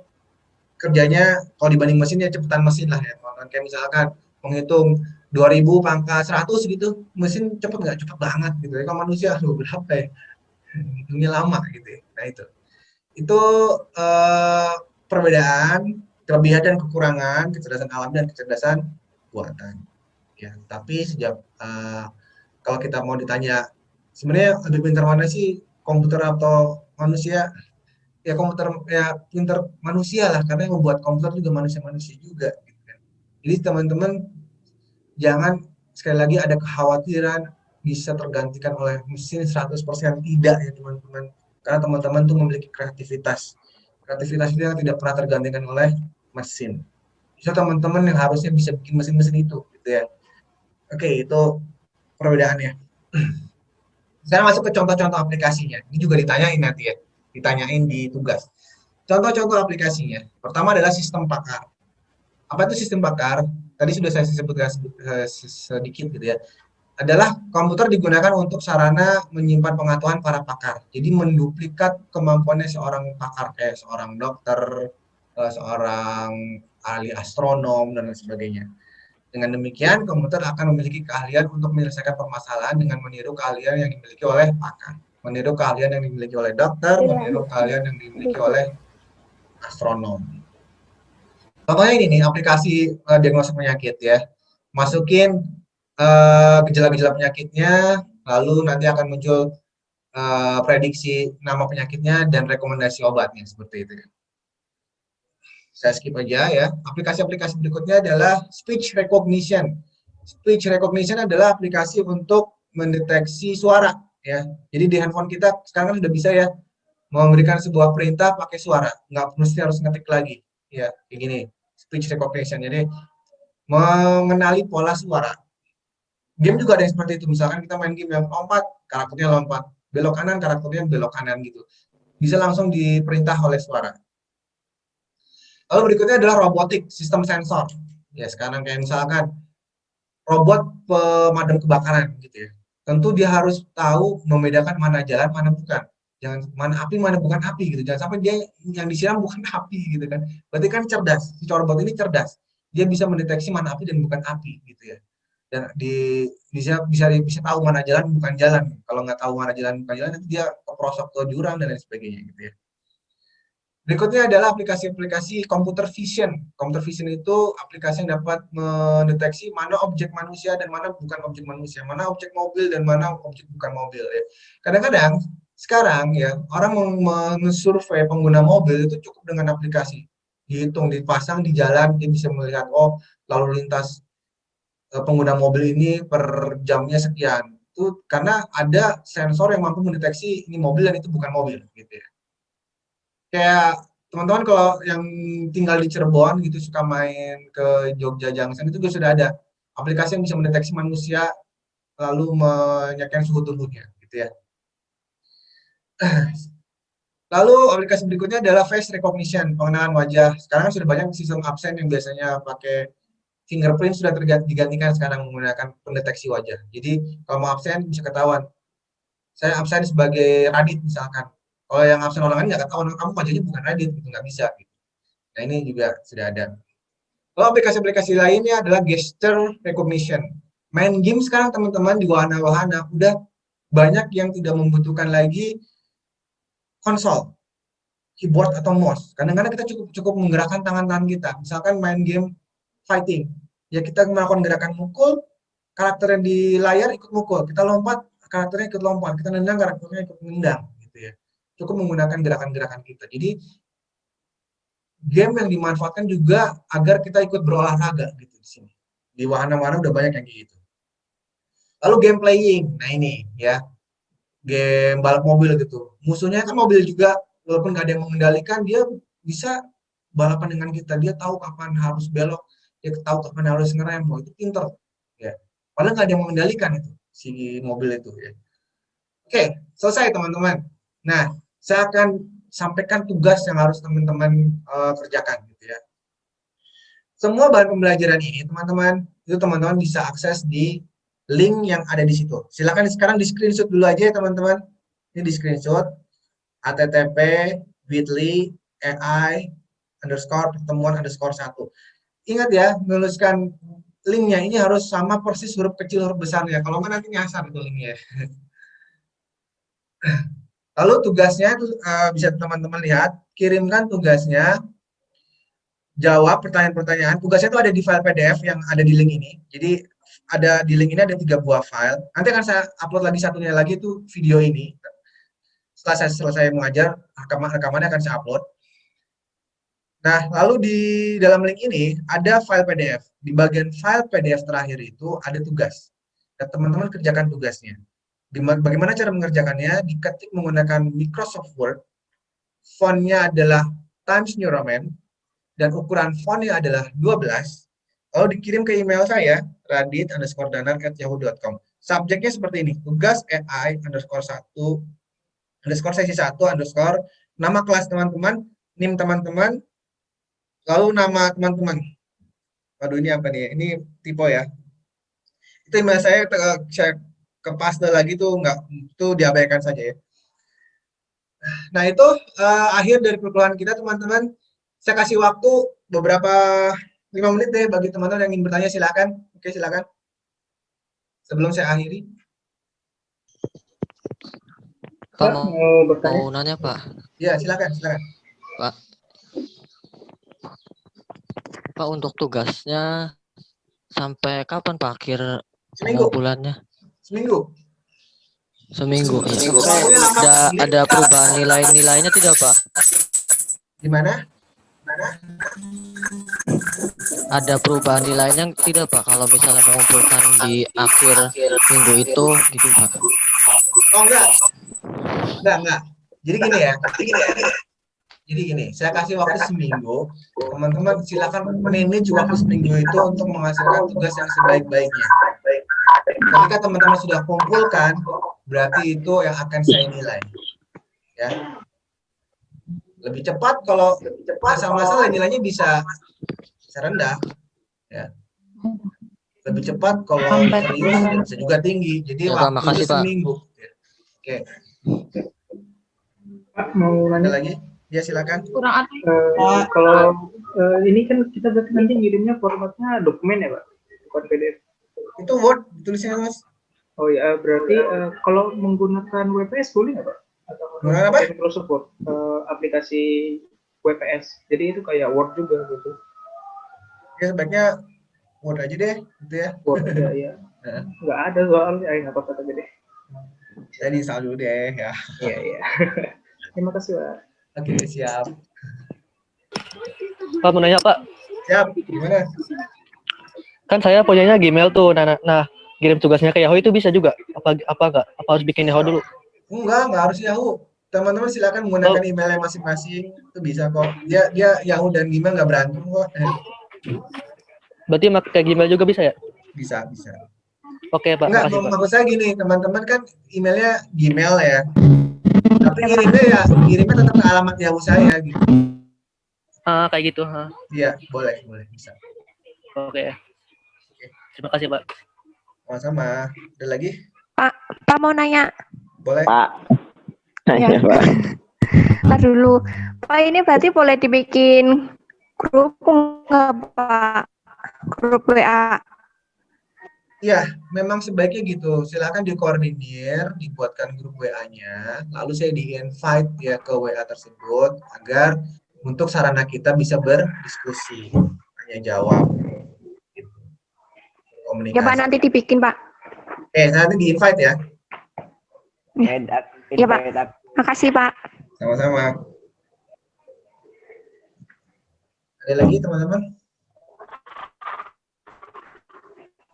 kerjanya kalau dibanding mesin ya cepetan mesin lah ya teman-teman. Kayak misalkan menghitung 2000 pangkat 100 gitu, mesin cepet nggak? Cepet banget gitu ya. Kalau manusia berapa ya? Hitungnya lama gitu ya. Nah itu perbedaan, kelebihan dan kekurangan kecerdasan alam dan kecerdasan buatan. Ya, tapi kalau kita mau ditanya sebenarnya lebih pintar mana sih, komputer atau manusia? Ya komputer ya pinter manusia lah, karena yang membuat komputer juga manusia juga gitu kan. Jadi teman-teman jangan sekali lagi ada kekhawatiran bisa tergantikan oleh mesin 100%, tidak ya teman-teman, karena teman-teman tuh memiliki kreativitas itu yang tidak pernah tergantikan oleh mesin. Bisa teman-teman yang harusnya bisa bikin mesin-mesin itu gitu ya. Oke, itu perbedaannya. Sekarang masuk ke contoh-contoh aplikasinya. Ini juga ditanyain nanti ya, ditanyain di tugas. Contoh-contoh aplikasinya. Pertama adalah sistem pakar. Apa itu sistem pakar? Tadi sudah saya sebutkan sedikit gitu ya. Adalah komputer digunakan untuk sarana menyimpan pengetahuan para pakar. Jadi menduplikat kemampuannya seorang pakar, kayak seorang dokter, seorang ahli astronom, dan lain sebagainya. Dengan demikian, komputer akan memiliki keahlian untuk menyelesaikan permasalahan dengan meniru keahlian yang dimiliki oleh pakar. Meniru keahlian yang dimiliki oleh dokter, meniru keahlian yang dimiliki oleh astronom. Contohnya ini nih, aplikasi diagnosis penyakit ya. Masukin gejala-gejala penyakitnya, lalu nanti akan muncul prediksi nama penyakitnya dan rekomendasi obatnya, seperti itu. Saya skip aja ya. Aplikasi-aplikasi berikutnya adalah speech recognition. Speech recognition adalah aplikasi untuk mendeteksi suara ya. Jadi di handphone kita sekarang kan sudah bisa ya memberikan sebuah perintah pakai suara, nggak mesti harus ngetik lagi ya, kayak gini. Speech recognition, jadi mengenali pola suara. Game juga ada yang seperti itu. Misalkan kita main game yang lompat, karakternya lompat. Belok kanan, karakternya belok kanan gitu. Bisa langsung diperintah oleh suara. Lalu berikutnya adalah robotik, sistem sensor. Ya, sekarang kayak misalkan robot pemadam kebakaran gitu ya. Tentu dia harus tahu membedakan mana jalan, mana bukan. Jangan mana api, mana bukan api gitu. Jangan sampai dia yang disiram bukan api gitu kan. Berarti kan cerdas. Si robot ini cerdas. Dia bisa mendeteksi mana api dan bukan api gitu ya. Dan bisa tahu mana jalan bukan jalan. Kalau nggak tahu mana jalan bukan jalan, nanti dia keprosok ke jurang dan lain sebagainya gitu ya. Berikutnya adalah aplikasi-aplikasi computer vision. Computer vision itu aplikasi yang dapat mendeteksi mana objek manusia dan mana bukan objek manusia, mana objek mobil dan mana objek bukan mobil. Ya. Kadang-kadang sekarang ya orang mensurvei pengguna mobil itu cukup dengan aplikasi. Dihitung, dipasang di jalan, dia bisa melihat lalu lintas pengguna mobil ini per jamnya sekian. Itu karena ada sensor yang mampu mendeteksi ini mobil dan itu bukan mobil gitu ya. Kayak teman-teman kalau yang tinggal di Cirebon gitu suka main ke Jogja Junction itu juga sudah ada aplikasi yang bisa mendeteksi manusia lalu menyesuaikan suhu tubuhnya gitu ya. Lalu aplikasi berikutnya adalah face recognition, pengenalan wajah. Sekarang sudah banyak sistem absen yang biasanya pakai fingerprint sudah digantikan sekarang menggunakan pendeteksi wajah. Jadi kalau mau absen bisa ketahuan. Saya absen sebagai Radit misalkan. Kalau yang absen orang lain nggak ketahuan, kamu wajahnya bukan Radit, itu nggak bisa. Gitu. Nah ini juga sudah ada. Lalu aplikasi-aplikasi lainnya adalah gesture recognition. Main game sekarang teman-teman di wahana-wahana udah banyak yang tidak membutuhkan lagi konsol, keyboard atau mouse. Kadang-kadang kita cukup menggerakkan tangan-tangan kita. Misalkan main game fighting, ya kita melakukan gerakan mukul, karakter yang di layar ikut mukul. Kita lompat, karakternya ikut lompat. Kita nendang, karakternya ikut nendang. Gitu ya. Cukup menggunakan gerakan-gerakan kita. Jadi game yang dimanfaatkan juga agar kita ikut berolahraga gitu di sini. Di wahana-wahana udah banyak yang kayak gitu. Lalu game playing, nah ini ya, game balap mobil gitu. Musuhnya kan mobil juga, walaupun nggak ada yang mengendalikan, dia bisa balapan dengan kita. Dia tahu kapan harus belok, dia tahu kapan harus ngerem, itu pinter. Ya. Padahal nggak ada yang mengendalikan itu si mobil itu. Ya. Oke, selesai teman-teman. Nah, saya akan sampaikan tugas yang harus teman-teman kerjakan gitu ya. Semua bahan pembelajaran ini teman-teman bisa akses di link yang ada di situ. Silakan sekarang di screenshot dulu aja ya teman-teman. Ini di screenshot http://bit.ly/ai_pertemuan_1. Ingat ya, menuliskan linknya ini harus sama persis huruf kecil huruf besarnya. Kalau nggak nanti nyasar itu linknya. Lalu tugasnya bisa teman-teman lihat, kirimkan tugasnya, jawab pertanyaan-pertanyaan. Tugasnya itu ada di file PDF yang ada di link ini. Jadi ada di link ini ada 3 buah file. Nanti akan saya upload lagi satunya lagi itu video ini. Setelah saya selesai mengajar, rekamannya akan saya upload. Nah, lalu di dalam link ini ada file PDF. Di bagian file PDF terakhir itu ada tugas. Dan teman-teman kerjakan tugasnya. Bagaimana cara mengerjakannya? Diketik menggunakan Microsoft Word. Fontnya adalah Times New Roman. Dan ukuran fontnya adalah 12. Lalu dikirim ke email saya, radit_danar@yahoo.com. Subjeknya seperti ini, tugas AI_1_sesi1_ nama kelas teman-teman, NIM teman-teman, lalu nama teman-teman. Waduh, ini apa nih? Ini tipe ya. Itu email saya ke paste lagi tuh itu diabaikan saja ya. Nah itu akhir dari perkuliahan kita teman-teman. Saya kasih waktu beberapa 5 menit deh bagi teman-teman yang ingin bertanya silakan. Oke silakan. Sebelum saya akhiri. Pak mau bertanya? mau nanya Pak. Ya silakan. Pak untuk tugasnya sampai kapan Pak akhir Seminggu. pengumpulannya? Seminggu. Ya. Ada perubahan nilainya tidak Pak? Gimana? Ada perubahan nilainya tidak Pak kalau misalnya mengumpulkan di akhir minggu itu gitu Pak? Oh enggak. Jadi gini, saya kasih waktu seminggu. Teman-teman silakan manage waktu seminggu itu untuk menghasilkan tugas yang sebaik-baiknya. ketika teman-teman sudah kumpulkan, berarti itu yang akan saya nilai. Ya. Lebih cepat kalau masalah nilainya bisa rendah. Ya. Lebih cepat kalau serius ya bisa juga tinggi. Jadi Ya, Pak, waktu makasih, itu Pak. seminggu. Oke. Pak, mau Ada nanya. lagi? Ya silakan. Kalau ini kan kita berarti nanti ngirimnya formatnya dokumen ya Pak, bukan PDF. Itu Word tulisnya Mas. Oh ya, berarti kalau menggunakan WPS boleh nggak Pak? Atau Menggunakan apa? pakai Microsoft Word, aplikasi WPS. Jadi itu kayak Word juga gitu. Ya sebaiknya Word aja deh, gitu ya. Word ya, ya. Nah, Nggak ada soalnya, nggak apa-apa tapi deh. saya install dulu deh ya. Iya, iya. Terima kasih Pak. Oke, siap. Pak mau nanya Pak, Siap. Gimana? kan saya punyanya Gmail tuh. Nah, kirim tugasnya ke Yahoo itu bisa juga? Apa enggak? Apa harus bikin Yahoo dulu? Enggak harus Yahoo. Teman-teman silakan menggunakan emailnya masing-masing. Itu bisa kok. Dia Yahoo dan Gmail nggak berantem kok. Berarti pakai Gmail juga bisa ya? Bisa. Oke Pak, Enggak, makasih Pak. maksud saya gini, teman-teman kan emailnya Gmail ya. Tapi ngirimnya tetap ke alamat Yahoo saya gitu. Kayak gitu. Iya, boleh, bisa. Oke. Terima kasih Pak. Sama-sama. Ada lagi? Pak mau nanya. Boleh. Pak. Ya. Iya, Pak. Ntar dulu. Pak ini berarti boleh dibikin grup nggak Pak? Grup WA. Ya, memang sebaiknya gitu. Silakan dikoordinir, dibuatkan grup WA-nya, lalu saya di-invite ya ke WA tersebut agar untuk sarana kita bisa berdiskusi, tanya jawab, gitu. Komunikasi. Ya Pak nanti dibikin Pak. Nanti di-invite ya. Ya Pak. Makasih Pak. Sama-sama. Ada lagi teman-teman?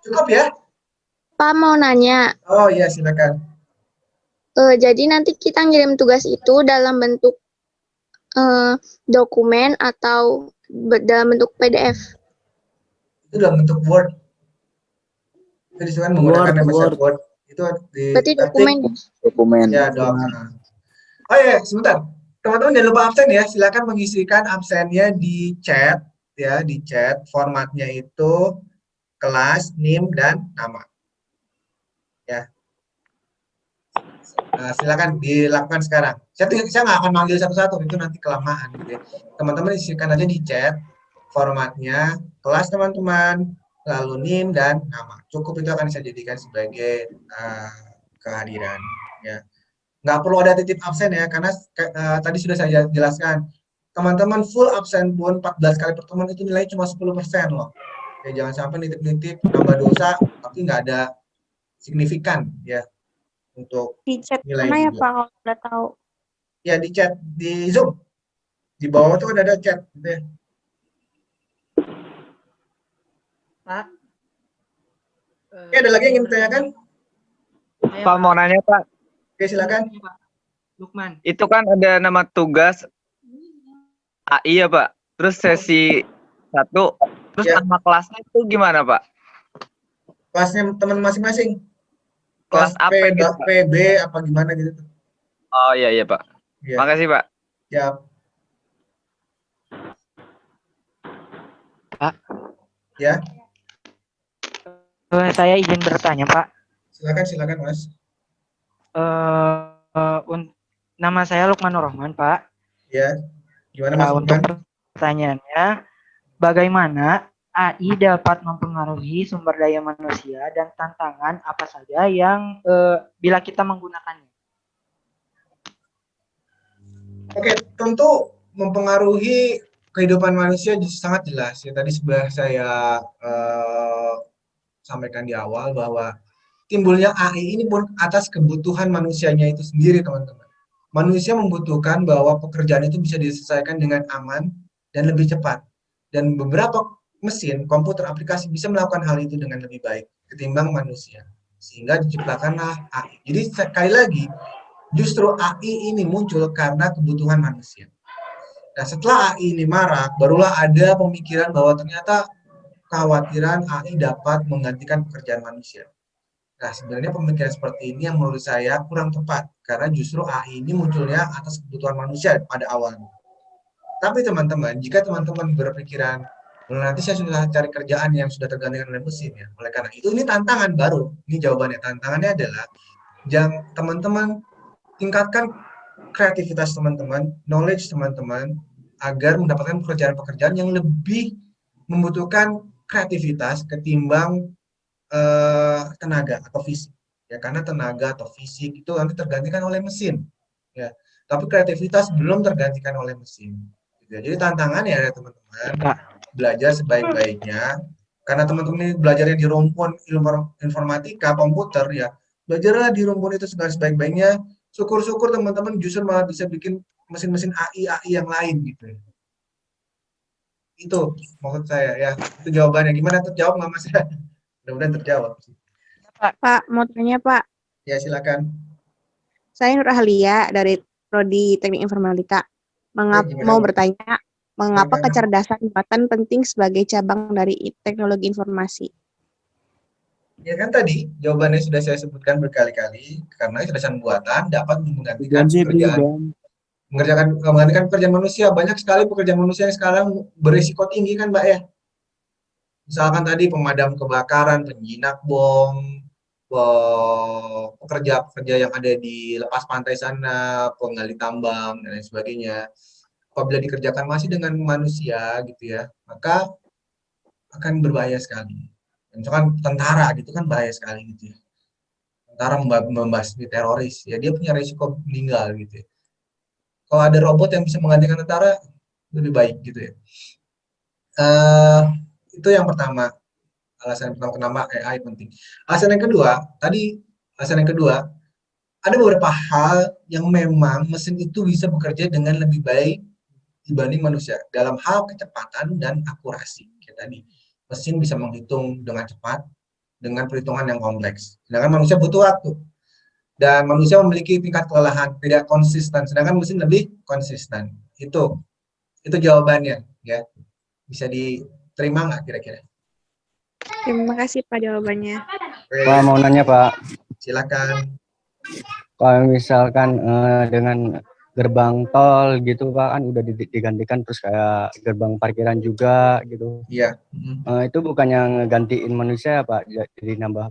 Cukup ya? Pak mau nanya, Oh iya, silakan. jadi nanti kita ngirim tugas itu dalam bentuk dokumen atau dalam bentuk PDF? Itu dalam bentuk Word. Itu disuruh menggunakan Word. Itu Berarti dokumen ya? Dokumen. Ya, dok. Oh iya, sebentar. Teman-teman jangan lupa absen ya. Silakan mengisikan absennya di chat ya, di chat. Formatnya itu kelas, NIM, dan nama. Ya. Silakan dilakukan sekarang. Saya nggak akan manggil satu-satu, itu nanti kelamaan. Gitu ya. Teman-teman isikan aja di chat formatnya kelas teman-teman, lalu NIM dan nama. Cukup itu akan saya jadikan sebagai kehadiran. Ya. Nggak perlu ada titip absen ya, karena tadi sudah saya jelaskan. Teman-teman full absen pun 14 kali pertemuan itu nilainya cuma 10% loh. Ya, jangan sampai nitip-nitip nambah dosa, tapi nggak ada signifikan ya untuk Di chat nilai mana ya juga. Pak kalau udah tahu? Ya di chat di Zoom. Di bawah tuh ada chat gitu ya. Pak. Oke, ada lagi yang ingin ditanyakan? Pak mau nanya Pak. Oke, silakan. Lukman. Itu kan ada nama tugas AI ya Pak. Terus sesi 1. Terus Ya. nama kelasnya itu gimana Pak? Kelasnya teman masing-masing. Kelas Kelas apa gitu, Pak? PB apa gimana gitu. Oh iya Pak. Ya. Makasih Pak. Ya. Pak. Ya. Saya izin bertanya Pak. Silakan Mas. Nama saya Lukman Rohman Pak. Ya. Gimana Mas Untuk Lukman? pertanyaannya, bagaimana AI dapat mempengaruhi sumber daya manusia dan tantangan apa saja yang bila kita menggunakannya? Oke, tentu mempengaruhi kehidupan manusia sangat jelas ya. Tadi sudah saya sampaikan di awal bahwa timbulnya AI ini pun atas kebutuhan manusianya itu sendiri, teman-teman. Manusia membutuhkan bahwa pekerjaan itu bisa diselesaikan dengan aman dan lebih cepat. Dan beberapa mesin, komputer, aplikasi bisa melakukan hal itu dengan lebih baik ketimbang manusia. Sehingga diciptakanlah AI. Jadi sekali lagi, justru AI ini muncul karena kebutuhan manusia. Nah, setelah AI ini marak, barulah ada pemikiran bahwa ternyata kekhawatiran AI dapat menggantikan pekerjaan manusia. Nah, sebenarnya pemikiran seperti ini yang menurut saya kurang tepat, karena justru AI ini munculnya atas kebutuhan manusia pada awalnya. Tapi teman-teman, jika teman-teman berpikiran, "Loh, nanti saya sudah cari kerjaan yang sudah tergantikan oleh mesin ya." Oleh karena itu, ini tantangan baru. Ini jawabannya. Tantangannya adalah, teman-teman tingkatkan kreativitas teman-teman, knowledge teman-teman, agar mendapatkan pekerjaan-pekerjaan yang lebih membutuhkan kreativitas ketimbang tenaga atau fisik. Ya, karena tenaga atau fisik itu nanti tergantikan oleh mesin. Ya, tapi kreativitas belum tergantikan oleh mesin. Gitu ya. Jadi tantangannya ya teman-teman, belajar sebaik-baiknya. Karena teman-teman ini belajarnya di rumpun informatika, komputer ya, belajarlah di rumpun itu segala sebaik-baiknya. Syukur-syukur teman-teman justru malah bisa bikin mesin-mesin AI yang lain gitu ya. Itu maksud saya ya. Itu jawabannya. Gimana, terjawab nggak Mas? Mudah-mudahan terjawab. Pak, mau tanya Pak. Ya, silakan. Saya Nur Ahlia dari Prodi Teknik Informatika. Gimana, Mau Bu? bertanya, mengapa Silakan. kecerdasan buatan penting sebagai cabang dari teknologi informasi? Ya kan tadi jawabannya sudah saya sebutkan berkali-kali, karena kecerdasan buatan dapat menggantikan pekerjaan manusia. Banyak sekali pekerjaan manusia yang sekarang berisiko tinggi kan, Mbak ya. Misalkan tadi pemadam kebakaran, penjinak bom, pekerja-pekerja yang ada di lepas pantai sana, penggali tambang dan lain sebagainya. Apabila dikerjakan masih dengan manusia gitu ya, maka akan berbahaya sekali. Misalkan tentara gitu kan bahaya sekali gitu ya. Tentara membasmi teroris, ya dia punya risiko meninggal gitu ya. Kalau ada robot yang bisa menggantikan tentara, lebih baik gitu ya. Itu yang pertama, alasan pertama kenapa AI penting. Alasan yang kedua, ada beberapa hal yang memang mesin itu bisa bekerja dengan lebih baik dibanding manusia dalam hal kecepatan dan akurasi. Kayak tadi, mesin bisa menghitung dengan cepat dengan perhitungan yang kompleks, sedangkan manusia butuh waktu. Dan manusia memiliki tingkat kelelahan, tidak konsisten, sedangkan mesin lebih konsisten. Itu jawabannya, ya. Bisa diterima nggak kira-kira? Terima kasih Pak jawabannya. Pak, mau nanya Pak, Silakan. kalau misalkan dengan gerbang tol gitu Pak, kan udah digantikan, terus kayak gerbang parkiran juga gitu. Iya. Itu bukannya ngegantiin manusia Pak, jadi nambah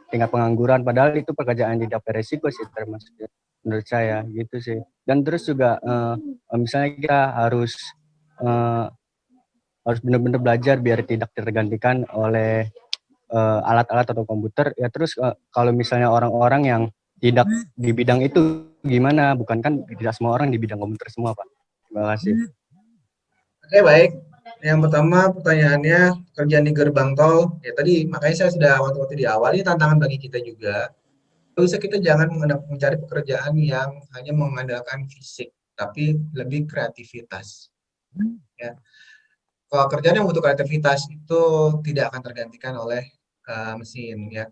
tingkat pengangguran, padahal itu pekerjaan tidak beresiko sih termasuk menurut saya gitu sih. Dan terus juga misalnya kita harus benar-benar belajar biar tidak tergantikan oleh alat-alat atau komputer ya. Terus kalau misalnya orang-orang yang tidak di bidang itu gimana? Bukan kan tidak semua orang di bidang komputer semua Pak. Terima kasih. Oke, baik. Yang pertama pertanyaannya, kerjaan di gerbang tol. Ya tadi makanya saya sudah waktu di awal, ini tantangan bagi kita juga. Bisa kita jangan mencari pekerjaan yang hanya mengandalkan fisik, tapi lebih kreativitas. Ya. Kalau kerjaan yang butuh kreativitas itu tidak akan tergantikan oleh mesin. Ya.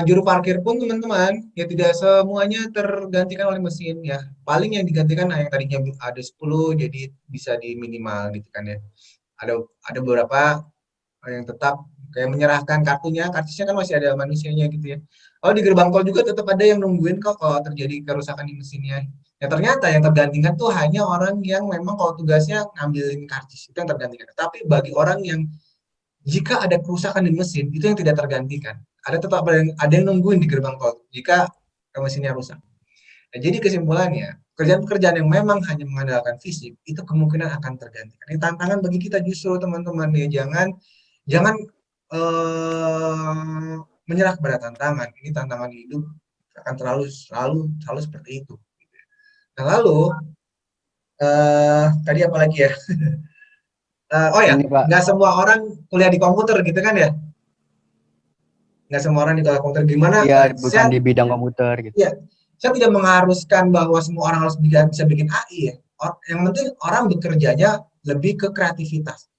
Juru parkir pun teman-teman ya tidak semuanya tergantikan oleh mesin ya. Paling yang digantikan yang tadinya ada 10 jadi bisa di minimal gitu kan ya. Ada beberapa yang tetap kayak menyerahkan kartunya kan masih ada manusianya gitu ya. Oh, di gerbang tol juga tetap ada yang nungguin kok kalau terjadi kerusakan di mesinnya. Ya ternyata yang tergantikan tuh hanya orang yang memang kalau tugasnya ngambilin karcis itu yang tergantikan. Tapi bagi orang yang jika ada kerusakan di mesin itu yang tidak tergantikan. Tetap ada yang nungguin di gerbang tol jika mesinnya rusak. Nah, jadi kesimpulannya, pekerjaan-pekerjaan yang memang hanya mengandalkan fisik itu kemungkinan akan tergantikan. Ini tantangan bagi kita justru teman-teman ya, jangan menyerah kepada tantangan. Ini tantangan hidup akan selalu seperti itu. Nah, lalu tadi apa lagi ya? Oh ya, nggak semua orang kuliah di komputer gitu kan ya? Nggak semua orang di komputer. Gimana? Iya, bukan di bidang komputer gitu. Iya, saya tidak mengharuskan bahwa semua orang harus bisa bikin AI ya. Yang penting orang bekerjanya lebih ke kreativitas.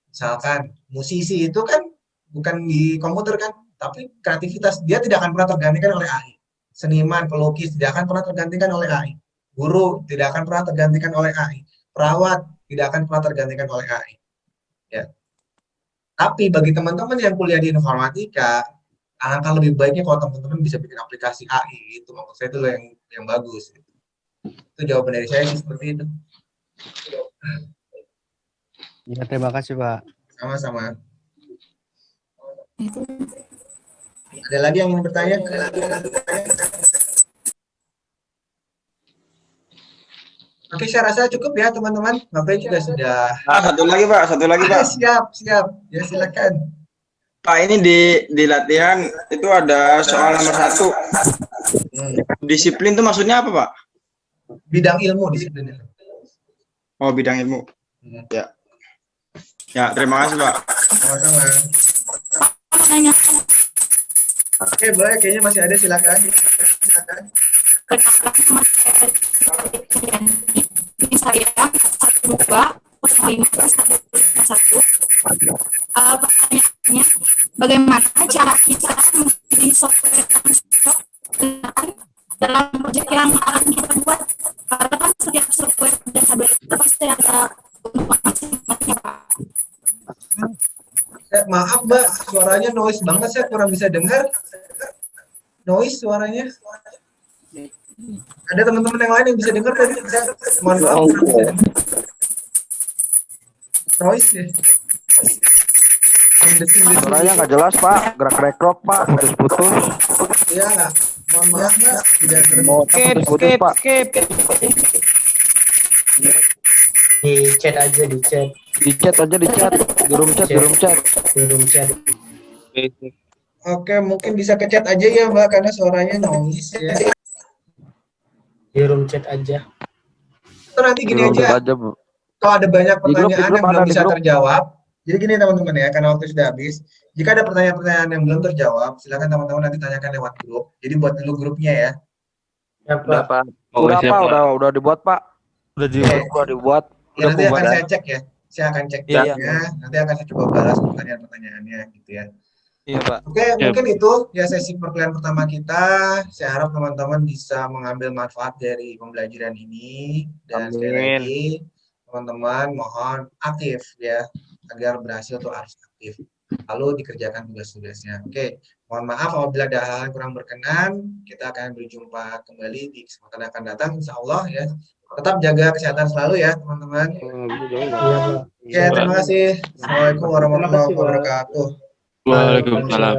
Misalkan musisi itu kan bukan di komputer kan, tapi kreativitas dia tidak akan pernah tergantikan oleh AI. Seniman, pelukis tidak akan pernah tergantikan oleh AI. Guru tidak akan pernah tergantikan oleh AI. Perawat tidak akan pernah tergantikan oleh AI. Ya. Tapi bagi teman-teman yang kuliah di informatika, alangkah lebih baiknya kalau teman-teman bisa bikin aplikasi AI, itu maksud saya itu loh yang bagus. Itu jawaban dari saya sih seperti itu. Ya, terima kasih Pak. Sama-sama. Ada lagi yang ingin bertanya? Oke, saya rasa cukup ya teman-teman. Bapak juga sudah. Satu lagi Pak, satu lagi Pak. Siap. Ya silakan. Pak, ini di latihan itu ada soal nomor 1. Disiplin itu maksudnya apa Pak? Bidang ilmu disiplinnya. Oh, bidang ilmu. Ya. Ya, terima kasih Pak. Sama-sama. Oke, boleh. Kayaknya masih ada, silakan. Ini saya 1.2.1 pertanyaannya, bagaimana cara kita memilih software dalam proyek yang akan kita buat? Karena kan setiap software dan hardware itu pasti ada masing-masing, Pak. Maaf Mbak, suaranya noise banget, saya kurang bisa dengar. Noise suaranya. Ada teman-teman yang lain yang bisa dengar tadi? Mohon maaf, kurang bisa dengar. Noise ya. Suaranya nggak jelas Pak, gerak-gerak Pak, putus-putus. Iya nggak? Mohon maaf Mbak, tidak Putus-putus Pak. Di chat aja, di chat. Di chat aja, di chat. Di room chat, di room chat. Di room chat. Oke, mungkin bisa ke chat aja ya Mbak, karena suaranya noise ya. Di room chat aja. Atau nanti gini aja, Bu. kalau ada banyak pertanyaan yang belum ada di bisa grup. terjawab, jadi gini teman-teman ya, karena waktu sudah habis. Jika ada pertanyaan-pertanyaan yang belum terjawab, silakan teman-teman nanti tanyakan lewat grup. Jadi buat dulu grupnya ya. Ya Pak. Udah Pak, udah dibuat Pak. Udah dibuat. Ya, nanti akan saya cek ya. Saya akan cek Iya. grupnya, nanti akan saya coba balas pertanyaan-pertanyaannya gitu ya. Iya Pak. Oke, mungkin itu ya sesi perkuliahan pertama kita. Saya harap teman-teman bisa mengambil manfaat dari pembelajaran ini. Dan sekali lagi, teman-teman mohon aktif ya, agar berhasil tuh harus aktif. Lalu dikerjakan tugas-tugasnya. Oke, mohon maaf apabila ada hal yang kurang berkenan. Kita akan berjumpa kembali di kesempatan yang akan datang, insya Allah ya. Tetap jaga kesehatan selalu ya, teman-teman. Oke, terima kasih. Assalamualaikum warahmatullahi wabarakatuh. Waalaikumsalam.